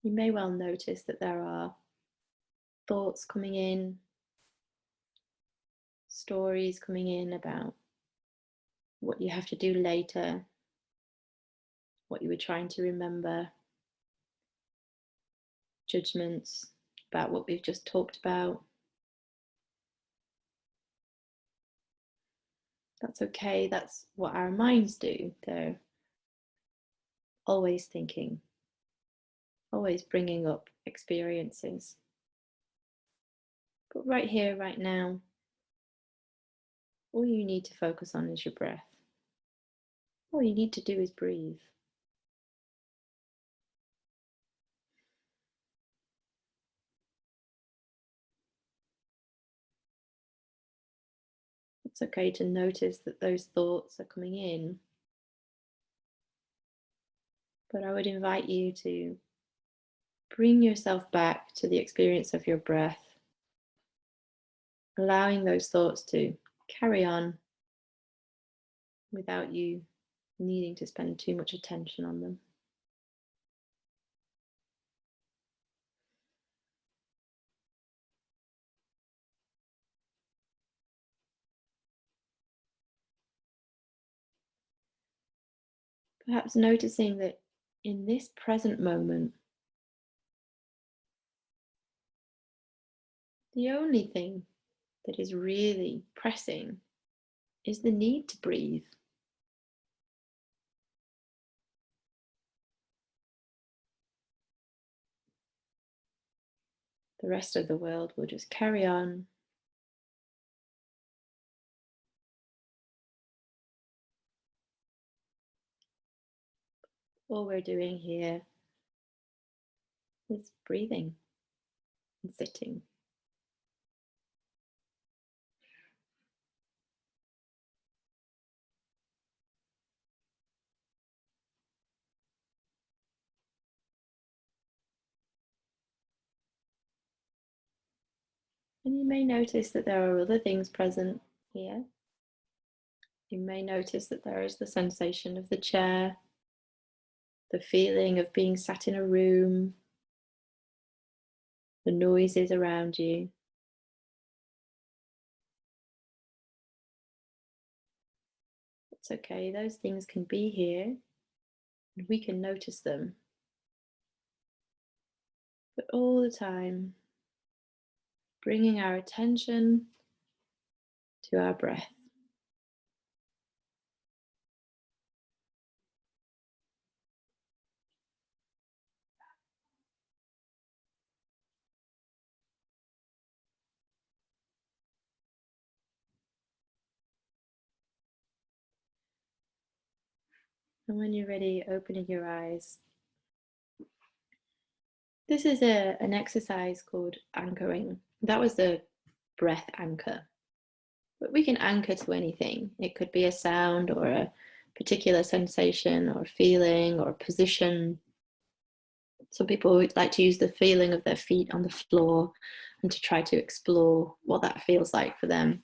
You may well notice that there are thoughts coming in, stories coming in about what you have to do later, what you were trying to remember, judgments about what we've just talked about. That's okay, that's what our minds do. They're always thinking, always bringing up experiences. But right here, right now, all you need to focus on is your breath. All you need to do is breathe. It's okay to notice that those thoughts are coming in, but I would invite you to bring yourself back to the experience of your breath, allowing those thoughts to carry on without you needing to spend too much attention on them. Perhaps noticing that in this present moment, the only thing that is really pressing is the need to breathe. The rest of the world will just carry on. All we're doing here is breathing and sitting. And you may notice that there are other things present here. You may notice that there is the sensation of the chair, the feeling of being sat in a room, the noises around you. It's okay, those things can be here and we can notice them. But all the time, bringing our attention to our breath. And when you're ready, opening your eyes. This is an exercise called anchoring. That was the breath anchor. But we can anchor to anything. It could be a sound or a particular sensation or feeling or position. Some people like to use the feeling of their feet on the floor and to try to explore what that feels like for them.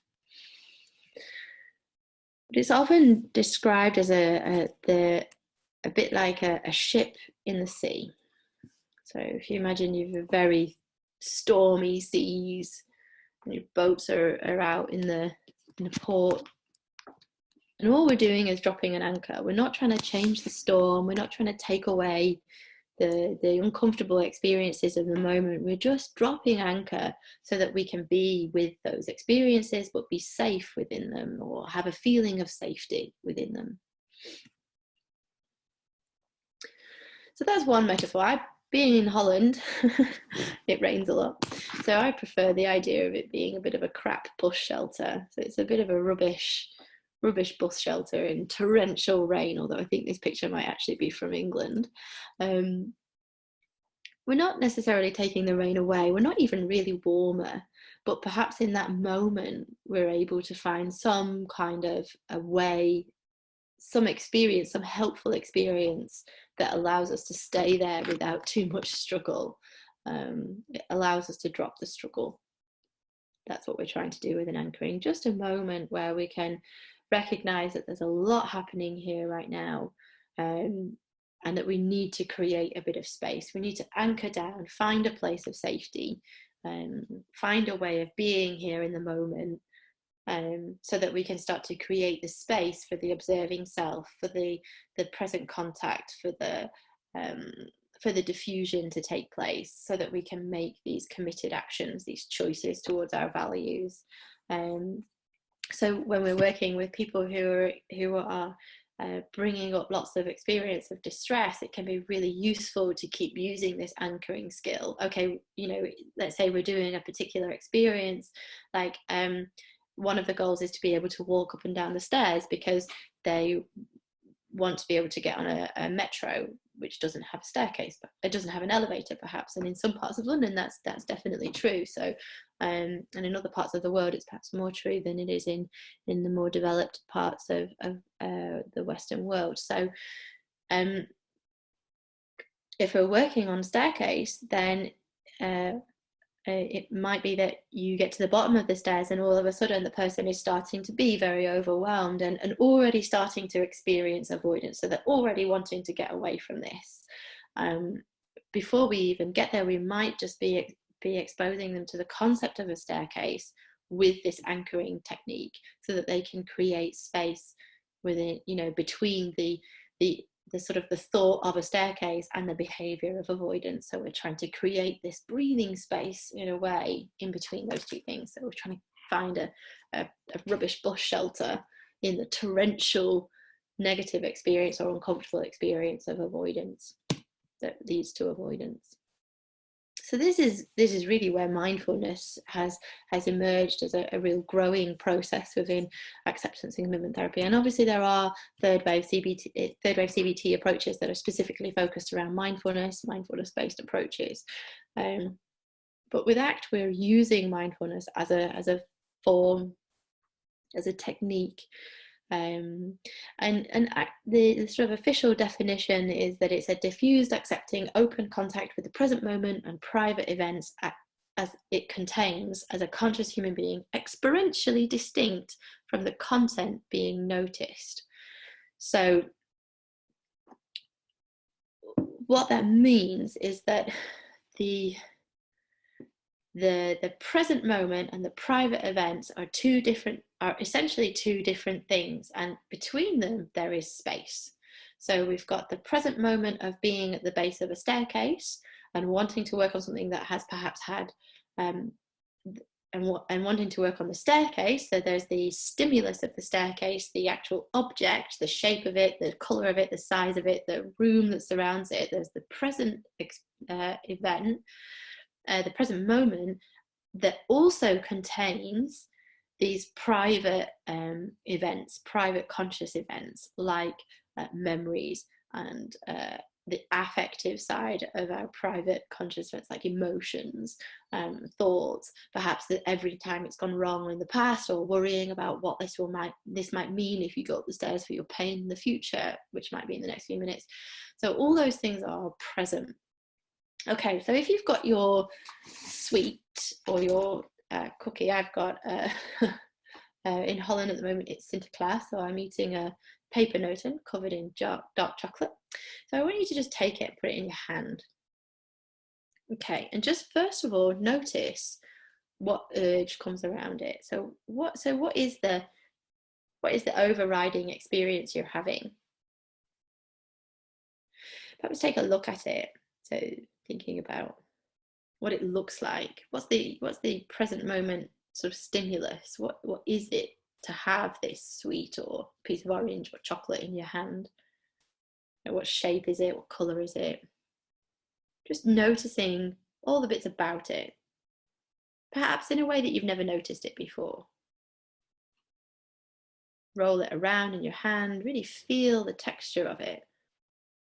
But it's often described as a bit like a ship in the sea. So if you imagine you've a very stormy seas and your boats are out in the port, and all we're doing is dropping an anchor. We're not trying to change the storm. We're not trying to take away the uncomfortable experiences of the moment. We're just dropping anchor so that we can be with those experiences, but be safe within them, or have a feeling of safety within them. So that's one metaphor. Being in Holland, it rains a lot. So I prefer the idea of it being a bit of a crap bus shelter. So it's a bit of a rubbish bus shelter in torrential rain, although I think this picture might actually be from England. We're not necessarily taking the rain away. We're not even really warmer, but perhaps in that moment, we're able to find some kind of a way, some experience, some helpful experience that allows us to stay there without too much struggle. It allows us to drop the struggle. That's what we're trying to do with an anchoring. Just a moment where we can recognize that there's a lot happening here right now, and that we need to create a bit of space. We need to anchor down, find a place of safety, find a way of being here in the moment, so that we can start to create the space for the observing self, for the present contact, for the diffusion to take place, so that we can make these committed actions, these choices towards our values. So when we're working with people who are bringing up lots of experience of distress, it can be really useful to keep using this anchoring skill. Okay, let's say we're doing a particular experience, like one of the goals is to be able to walk up and down the stairs because they want to be able to get on a metro which doesn't have a staircase, but it doesn't have an elevator perhaps, and in some parts of London that's definitely true. So and in other parts of the world it's perhaps more true than it is in the more developed parts of the Western world. So if we're working on staircase, then it might be that you get to the bottom of the stairs and all of a sudden the person is starting to be very overwhelmed and already starting to experience avoidance. So they're already wanting to get away from this. Before we even get there, we might just be exposing them to the concept of a staircase with this anchoring technique so that they can create space within, between the sort of the thought of a staircase and the behavior of avoidance. So we're trying to create this breathing space in a way in between those two things. So we're trying to find a rubbish bus shelter in the torrential negative experience or uncomfortable experience of avoidance that leads to avoidance. So this is really where mindfulness has emerged as a real growing process within acceptance and commitment therapy. And obviously there are third wave CBT approaches that are specifically focused around mindfulness-based approaches. But with ACT, we're using mindfulness as a form, as a technique. And the sort of official definition is that it's a diffused, accepting, open contact with the present moment and private events as it contains as a conscious human being, experientially distinct from the content being noticed. So what that means is that the present moment and the private events are essentially two different things, and between them there is space. So we've got the present moment of being at the base of a staircase and wanting to work on something that has perhaps had and wanting to work on the staircase. So there's the stimulus of the staircase, the actual object, the shape of it, the color of it, the size of it, the room that surrounds it. There's the present event, the present moment, that also contains these private events, private conscious events, like memories and the affective side of our private consciousness, like emotions, thoughts, perhaps that every time it's gone wrong in the past, or worrying about what this might mean if you go up the stairs for your pain in the future, which might be in the next few minutes. So all those things are present. Okay, so if you've got your sweet or your cookie, I've got in Holland at the moment it's Sinterklaas, so I'm eating a pepernoten covered in dark chocolate. So I want you to just take it and put it in your hand. Okay, and just first of all notice what urge comes around it. So what is the overriding experience you're having? Perhaps take a look at it. So thinking about what it looks like. What's the present moment sort of stimulus? What is it to have this sweet or piece of orange or chocolate in your hand? And what shape is it? What colour is it? Just noticing all the bits about it, perhaps in a way that you've never noticed it before. Roll it around in your hand, really feel the texture of it.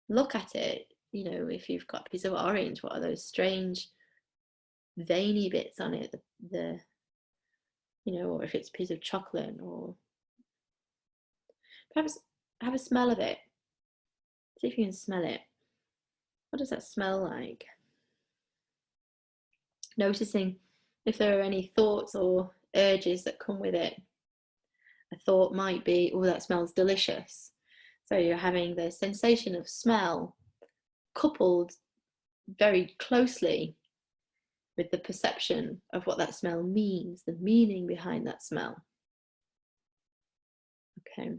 Look at it, if you've got a piece of orange, what are those strange veiny bits on it, or if it's a piece of chocolate, or perhaps have a smell of it. See if you can smell it. What does that smell like? Noticing if there are any thoughts or urges that come with it. A thought might be, oh, that smells delicious. So you're having the sensation of smell coupled very closely with the perception of what that smell means, the meaning behind that smell. Okay.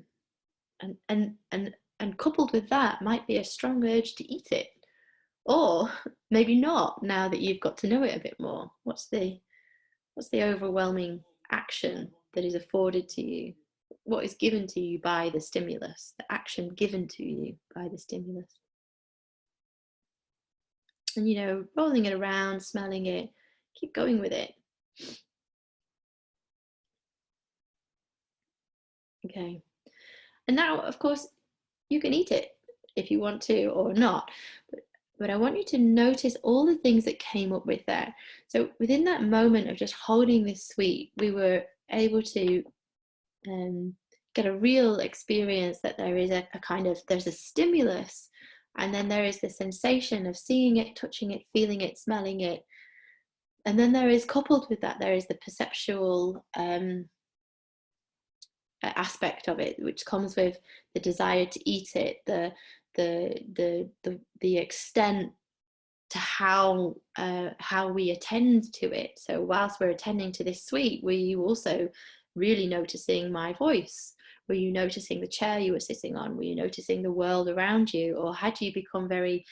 And coupled with that might be a strong urge to eat it, or maybe not, now that you've got to know it a bit more. What's the overwhelming action that is afforded to you? What is given to you by the stimulus, the action given to you by the stimulus? And rolling it around, smelling it, keep going with it. Okay. And now, of course, you can eat it if you want to or not, but I want you to notice all the things that came up with there. So within that moment of just holding this sweet, we were able to get a real experience that there is there's a stimulus, and then there is the sensation of seeing it, touching it, feeling it, smelling it. And then there is, coupled with that, there is the perceptual aspect of it, which comes with the desire to eat it, the extent to how we attend to it. So whilst we're attending to this sweet, were you also really noticing my voice? Were you noticing the chair you were sitting on? Were you noticing the world around you? Or had you become very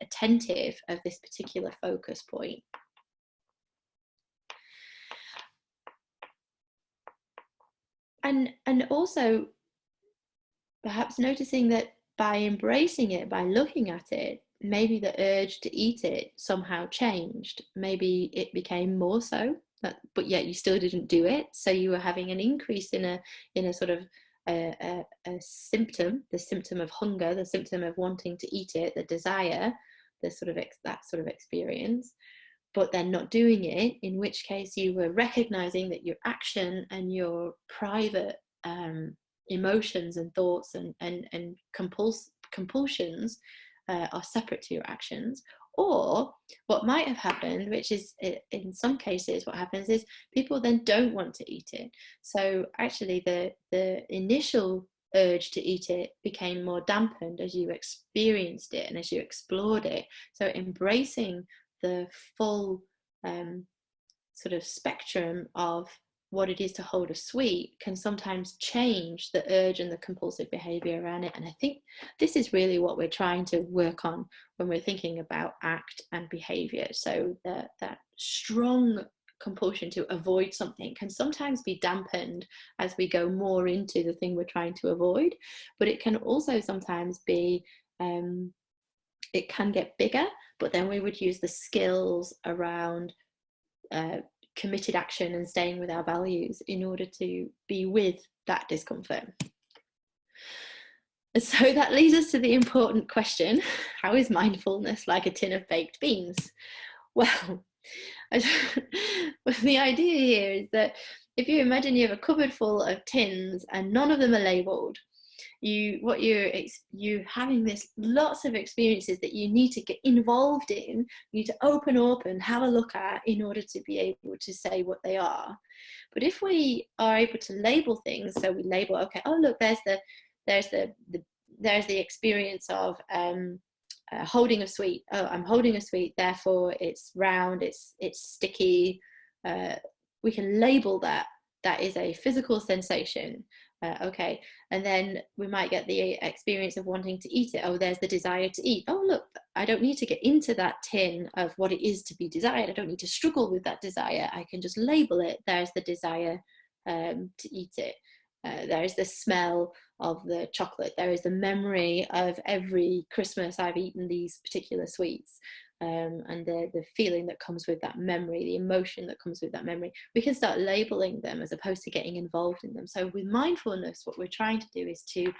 attentive of this particular focus point? And also perhaps noticing that by embracing it, by looking at it, maybe the urge to eat it somehow changed. Maybe it became more so, but yet you still didn't do it. So you were having an increase in a sort of a symptom, the symptom of hunger, the symptom of wanting to eat it, the desire, that sort of experience, but then not doing it, in which case you were recognizing that your action and your private emotions and thoughts and compulsions are separate to your actions. Or what might have happened, which is in some cases what happens, is people then don't want to eat it. So actually the initial urge to eat it became more dampened as you experienced it and as you explored it. So embracing the full sort of spectrum of what it is to hold a sweet can sometimes change the urge and the compulsive behavior around it. And I think this is really what we're trying to work on when we're thinking about act and behavior. So that strong compulsion to avoid something can sometimes be dampened as we go more into the thing we're trying to avoid, but it can also sometimes be it can get bigger, but then we would use the skills around committed action and staying with our values in order to be with that discomfort. So that leads us to the important question, how is mindfulness like a tin of baked beans? Well, the idea here is that if you imagine you have a cupboard full of tins and none of them are labelled, you're having this lots of experiences that you need to get involved in, you need to open up and have a look at in order to be able to say what they are. But if we are able to label things, so we label, okay, oh look, there's the experience of holding a sweet. Oh, I'm holding a sweet, therefore it's round, it's sticky. We can label that. That is a physical sensation. Okay, and then we might get the experience of wanting to eat it. Oh, there's the desire to eat. Oh, look, I don't need to get into that tin of what it is to be desired. I don't need to struggle with that desire. I can just label it. There's the desire to eat it. There is the smell of the chocolate. There is the memory of every Christmas I've eaten these particular sweets. And the feeling that comes with that memory, the emotion that comes with that memory. We can start labeling them as opposed to getting involved in them. So with mindfulness, what we're trying to do is to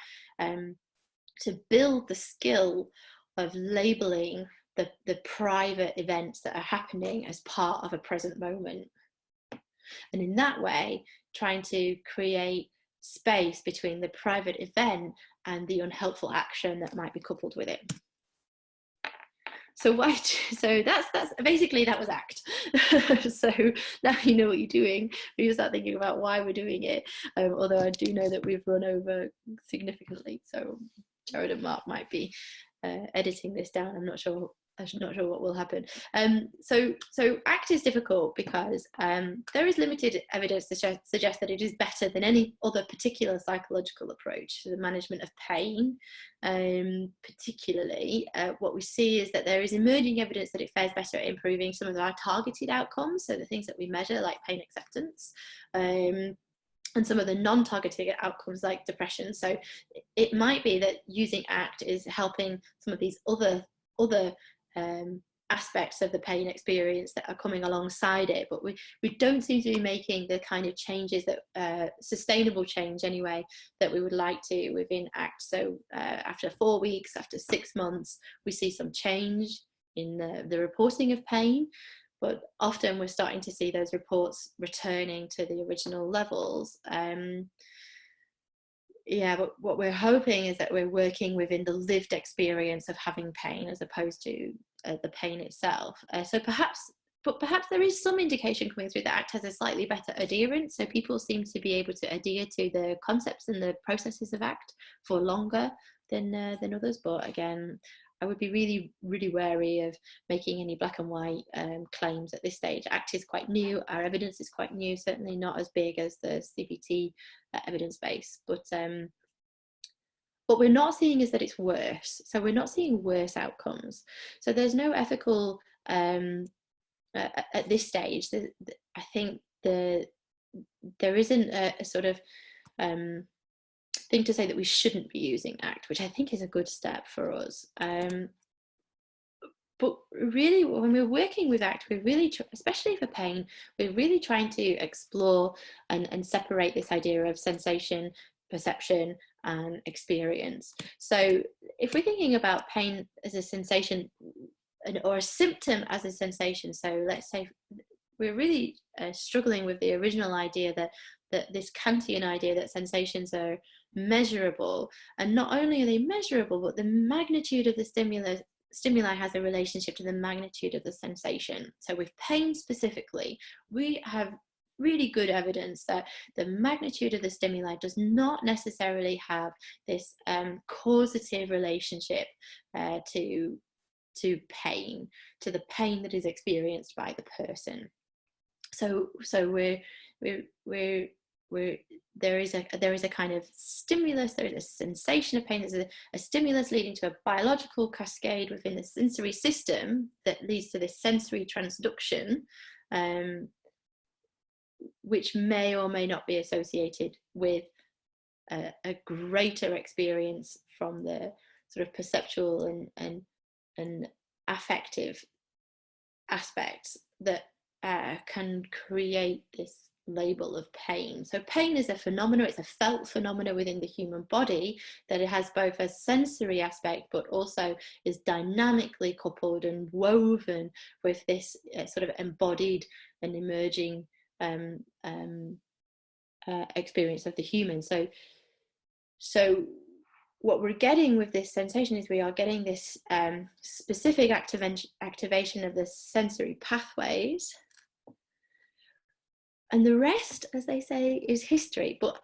build the skill of labeling the private events that are happening as part of a present moment. And in that way, trying to create space between the private event and the unhelpful action that might be coupled with it. So that's basically, that was ACT. So now you know what you're doing. We start thinking about why we're doing it. Although I do know that we've run over significantly, so Jared and Mark might be editing this down. I'm not sure what will happen. So ACT is difficult because there is limited evidence to suggest that it is better than any other particular psychological approach to the management of pain. Particularly, what we see is that there is emerging evidence that it fares better at improving some of our targeted outcomes, so the things that we measure, like pain acceptance, and some of the non-targeted outcomes like depression. So it might be that using ACT is helping some of these other aspects of the pain experience that are coming alongside it, but we don't seem to be making the kind of changes that sustainable change anyway that we would like to within ACT. So after 4 weeks, after 6 months, we see some change in the reporting of pain, but often we're starting to see those reports returning to the original levels. Yeah, but what we're hoping is that we're working within the lived experience of having pain as opposed to the pain itself. So perhaps there is some indication coming through that ACT has a slightly better adherence. So people seem to be able to adhere to the concepts and the processes of ACT for longer than others. But again, I would be really, really wary of making any black and white claims at this stage. ACT is quite new. Our evidence is quite new, certainly not as big as the CBT evidence base. But what we're not seeing is that it's worse. So we're not seeing worse outcomes. So there's no ethical, at this stage, I think there isn't a sort of thing to say that we shouldn't be using ACT, which I think is a good step for us. But really, when we're working with ACT, we're really, especially for pain, we're really trying to explore and separate this idea of sensation, perception, and experience. So if we're thinking about pain as a sensation or a symptom as a sensation, so let's say we're really struggling with the original idea that this Kantian idea that sensations are measurable, and not only are they measurable, but the magnitude of the stimuli has a relationship to the magnitude of the sensation. So with pain specifically, we have really good evidence that the magnitude of the stimuli does not necessarily have this causative relationship to pain, to the pain that is experienced by the person. So there is a kind of stimulus, there is a sensation of pain, there's a stimulus leading to a biological cascade within the sensory system that leads to this sensory transduction, which may or may not be associated with a greater experience from the sort of perceptual and affective aspects that can create this label of pain. So pain is a phenomenon, it's a felt phenomenon within the human body, that it has both a sensory aspect but also is dynamically coupled and woven with this sort of embodied and emerging experience of the human. So what we're getting with this sensation is we are getting this specific activation of the sensory pathways, and the rest, as they say, is history. But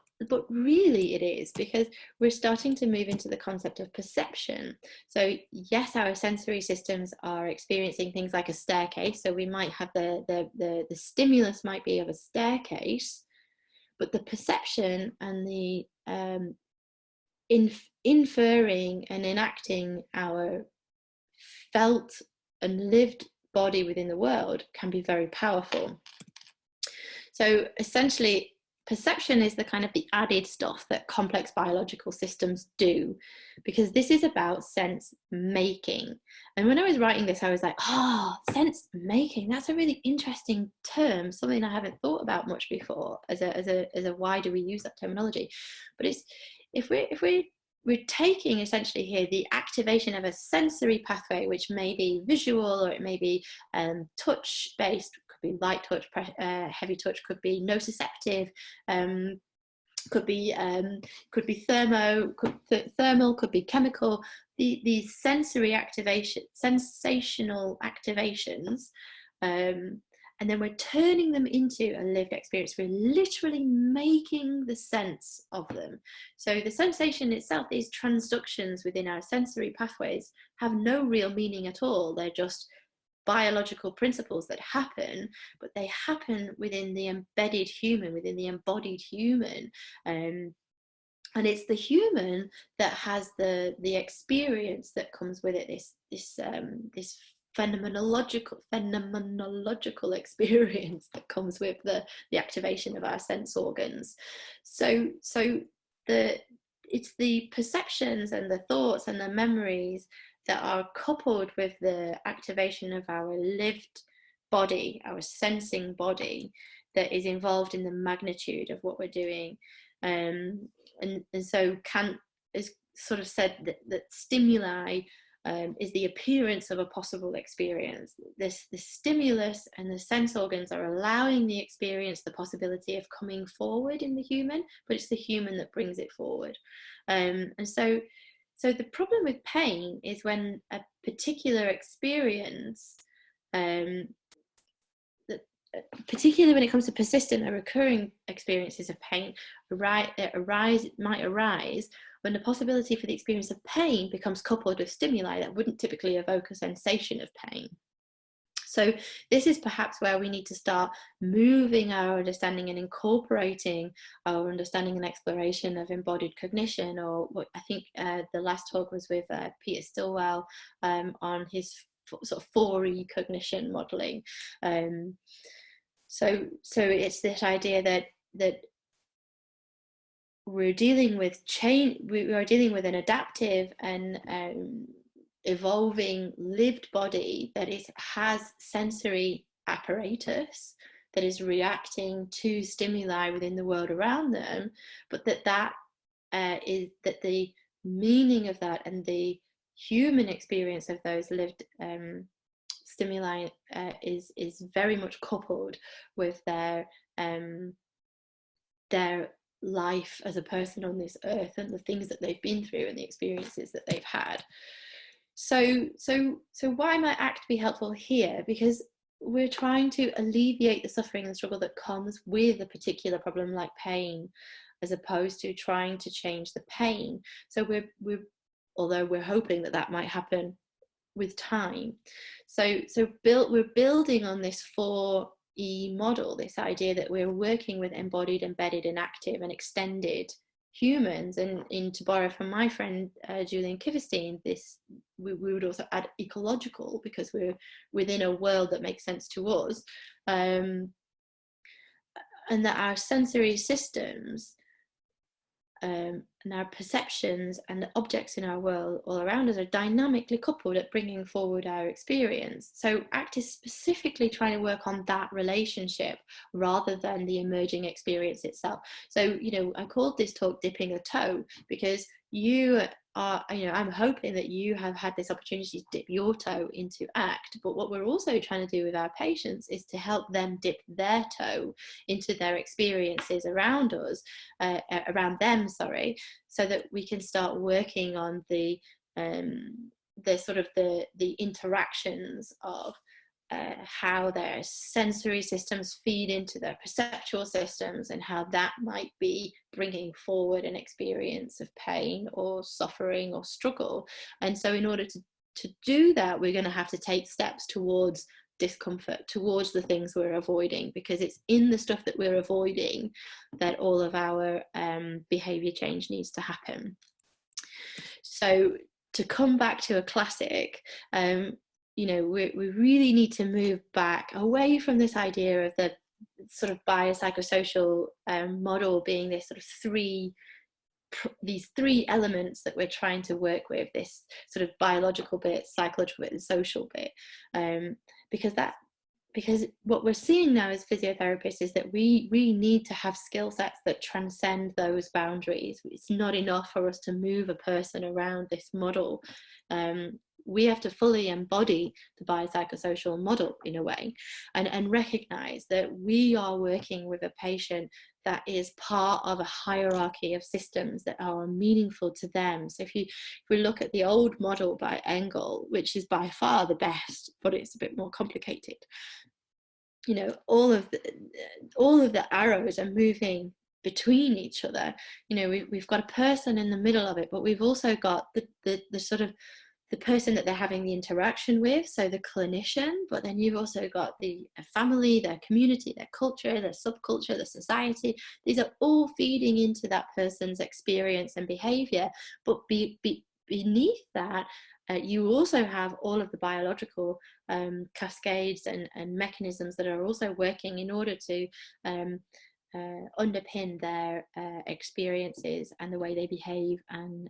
really it is, because we're starting to move into the concept of perception. So yes, our sensory systems are experiencing things like a staircase. So we might have the stimulus might be of a staircase, but the perception and the inferring and enacting our felt and lived body within the world can be very powerful. So essentially, perception is the kind of the added stuff that complex biological systems do, because this is about sense making. And when I was writing this, I was like, oh, sense making, that's a really interesting term, something I haven't thought about much before as a why do we use that terminology. But it's, if we're taking essentially here the activation of a sensory pathway, which may be visual, or it may be touch based, could be light touch, heavy touch, could be nociceptive, could be thermal, could be chemical. These sensory activation, sensational activations, and then we're turning them into a lived experience. We're literally making the sense of them. So the sensation itself, these transductions within our sensory pathways, have no real meaning at all. They're just biological principles that happen, but they happen within the embedded human, within the embodied human. And it's the human that has the experience that comes with it, this phenomenological experience that comes with the activation of our sense organs. So it's the perceptions and the thoughts and the memories that are coupled with the activation of our lived body, our sensing body, that is involved in the magnitude of what we're doing. And so Kant has sort of said that stimuli is the appearance of a possible experience. The stimulus and the sense organs are allowing the experience the possibility of coming forward in the human, but it's the human that brings it forward. And so the problem with pain is when a particular experience, particularly when it comes to persistent or recurring experiences of pain, might arise when the possibility for the experience of pain becomes coupled with stimuli that wouldn't typically evoke a sensation of pain. So this is perhaps where we need to start moving our understanding and incorporating our understanding and exploration of embodied cognition, or what I think the last talk was with Peter Stilwell on his sort of 4E cognition modelling. So it's this idea that we're dealing with change. We are dealing with an adaptive and evolving lived body that has sensory apparatus that is reacting to stimuli within the world around them, but that the meaning of that and the human experience of those lived stimuli is very much coupled with their life as a person on this earth, and the things that they've been through and the experiences that they've had. So why might ACT be helpful here? Because we're trying to alleviate the suffering and struggle that comes with a particular problem like pain, as opposed to trying to change the pain. So although we're hoping that might happen with time. So we're building on this 4E model, this idea that we're working with embodied, embedded, and active and extended humans. And to borrow from my friend Julian Kiverstein, we would also add ecological, because we're within a world that makes sense to us, and that our sensory systems and our perceptions and the objects in our world all around us are dynamically coupled at bringing forward our experience. So ACT is specifically trying to work on that relationship rather than the emerging experience itself. So, you know, I called this talk Dipping a Toe because you are, you know, I'm hoping that you have had this opportunity to dip your toe into ACT, but what we're also trying to do with our patients is to help them dip their toe into their experiences around us, around them, sorry, so that we can start working on the sort of the interactions of how their sensory systems feed into their perceptual systems, and how that might be bringing forward an experience of pain or suffering or struggle. And so in order to do that, we're going to have to take steps towards discomfort, towards the things we're avoiding, because it's in the stuff that we're avoiding that all of our behavior change needs to happen. So to come back to a classic, you know, we really need to move back away from this idea of the sort of biopsychosocial model being this sort of these three elements that we're trying to work with, this sort of biological bit, psychological bit, and social bit, because what we're seeing now as physiotherapists is that we need to have skill sets that transcend those boundaries. It's not enough for us to move a person around this model. We have to fully embody the biopsychosocial model in a way, and recognize that we are working with a patient that is part of a hierarchy of systems that are meaningful to them. So if we look at the old model by Engel, which is by far the best, but it's a bit more complicated, you know, all of the arrows are moving between each other. You know, we've got a person in the middle of it, but we've also got the sort of the person that they're having the interaction with, so the clinician, but then you've also got the family, their community, their culture, their subculture, the society. These are all feeding into that person's experience and behavior. But beneath that, you also have all of the biological cascades and mechanisms that are also working in order to underpin their experiences and the way they behave and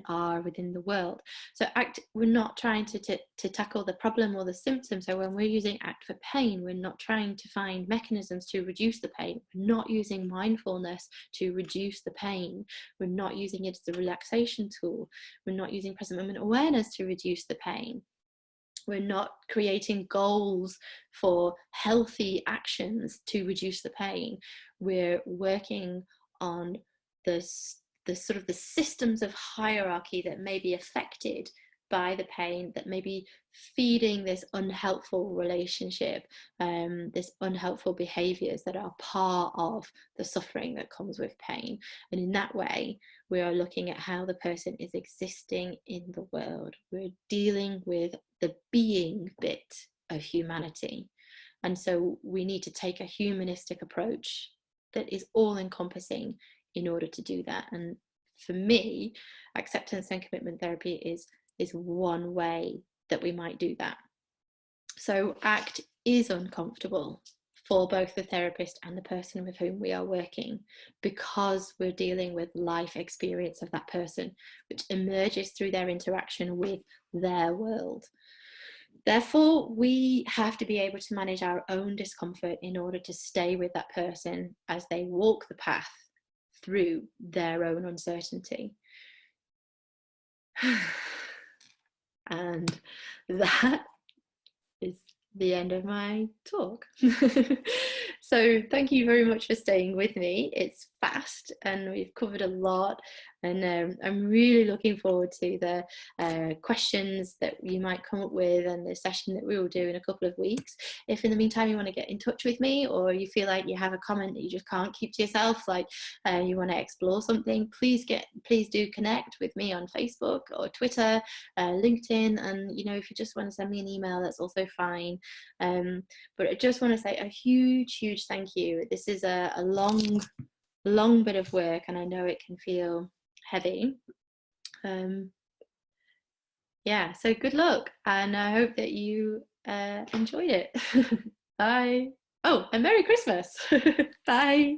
are within the world. So ACT, we're not trying to tackle the problem or the symptom. So when we're using ACT for pain, we're not trying to find mechanisms to reduce the pain. We're not using mindfulness to reduce the pain. We're not using it as a relaxation tool. We're not using present moment awareness to reduce the pain. We're not creating goals for healthy actions to reduce the pain. We're working on the sort of the systems of hierarchy that may be affected by the pain, that may be feeding this unhelpful relationship, this unhelpful behaviors that are part of the suffering that comes with pain. And in that way, we are looking at how the person is existing in the world. We're dealing with the being bit of humanity. And so we need to take a humanistic approach that is all encompassing in order to do that. And for me, acceptance and commitment therapy is one way that we might do that. So ACT is uncomfortable for both the therapist and the person with whom we are working, because we're dealing with life experience of that person, which emerges through their interaction with their world. Therefore, we have to be able to manage our own discomfort in order to stay with that person as they walk the path through their own uncertainty. And that is the end of my talk. So thank you very much for staying with me. It's fast and we've covered a lot, and I'm really looking forward to the questions that you might come up with and the session that we will do in a couple of weeks. If in the meantime you want to get in touch with me, or you feel like you have a comment that you just can't keep to yourself, like you want to explore something, please do connect with me on Facebook or Twitter, LinkedIn, and you know, if you just want to send me an email, that's also fine. But I just want to say a huge thank you. This is a long bit of work, and I know it can feel heavy. Yeah, so good luck, and I hope that you enjoyed it. Bye. Oh, and Merry Christmas. Bye.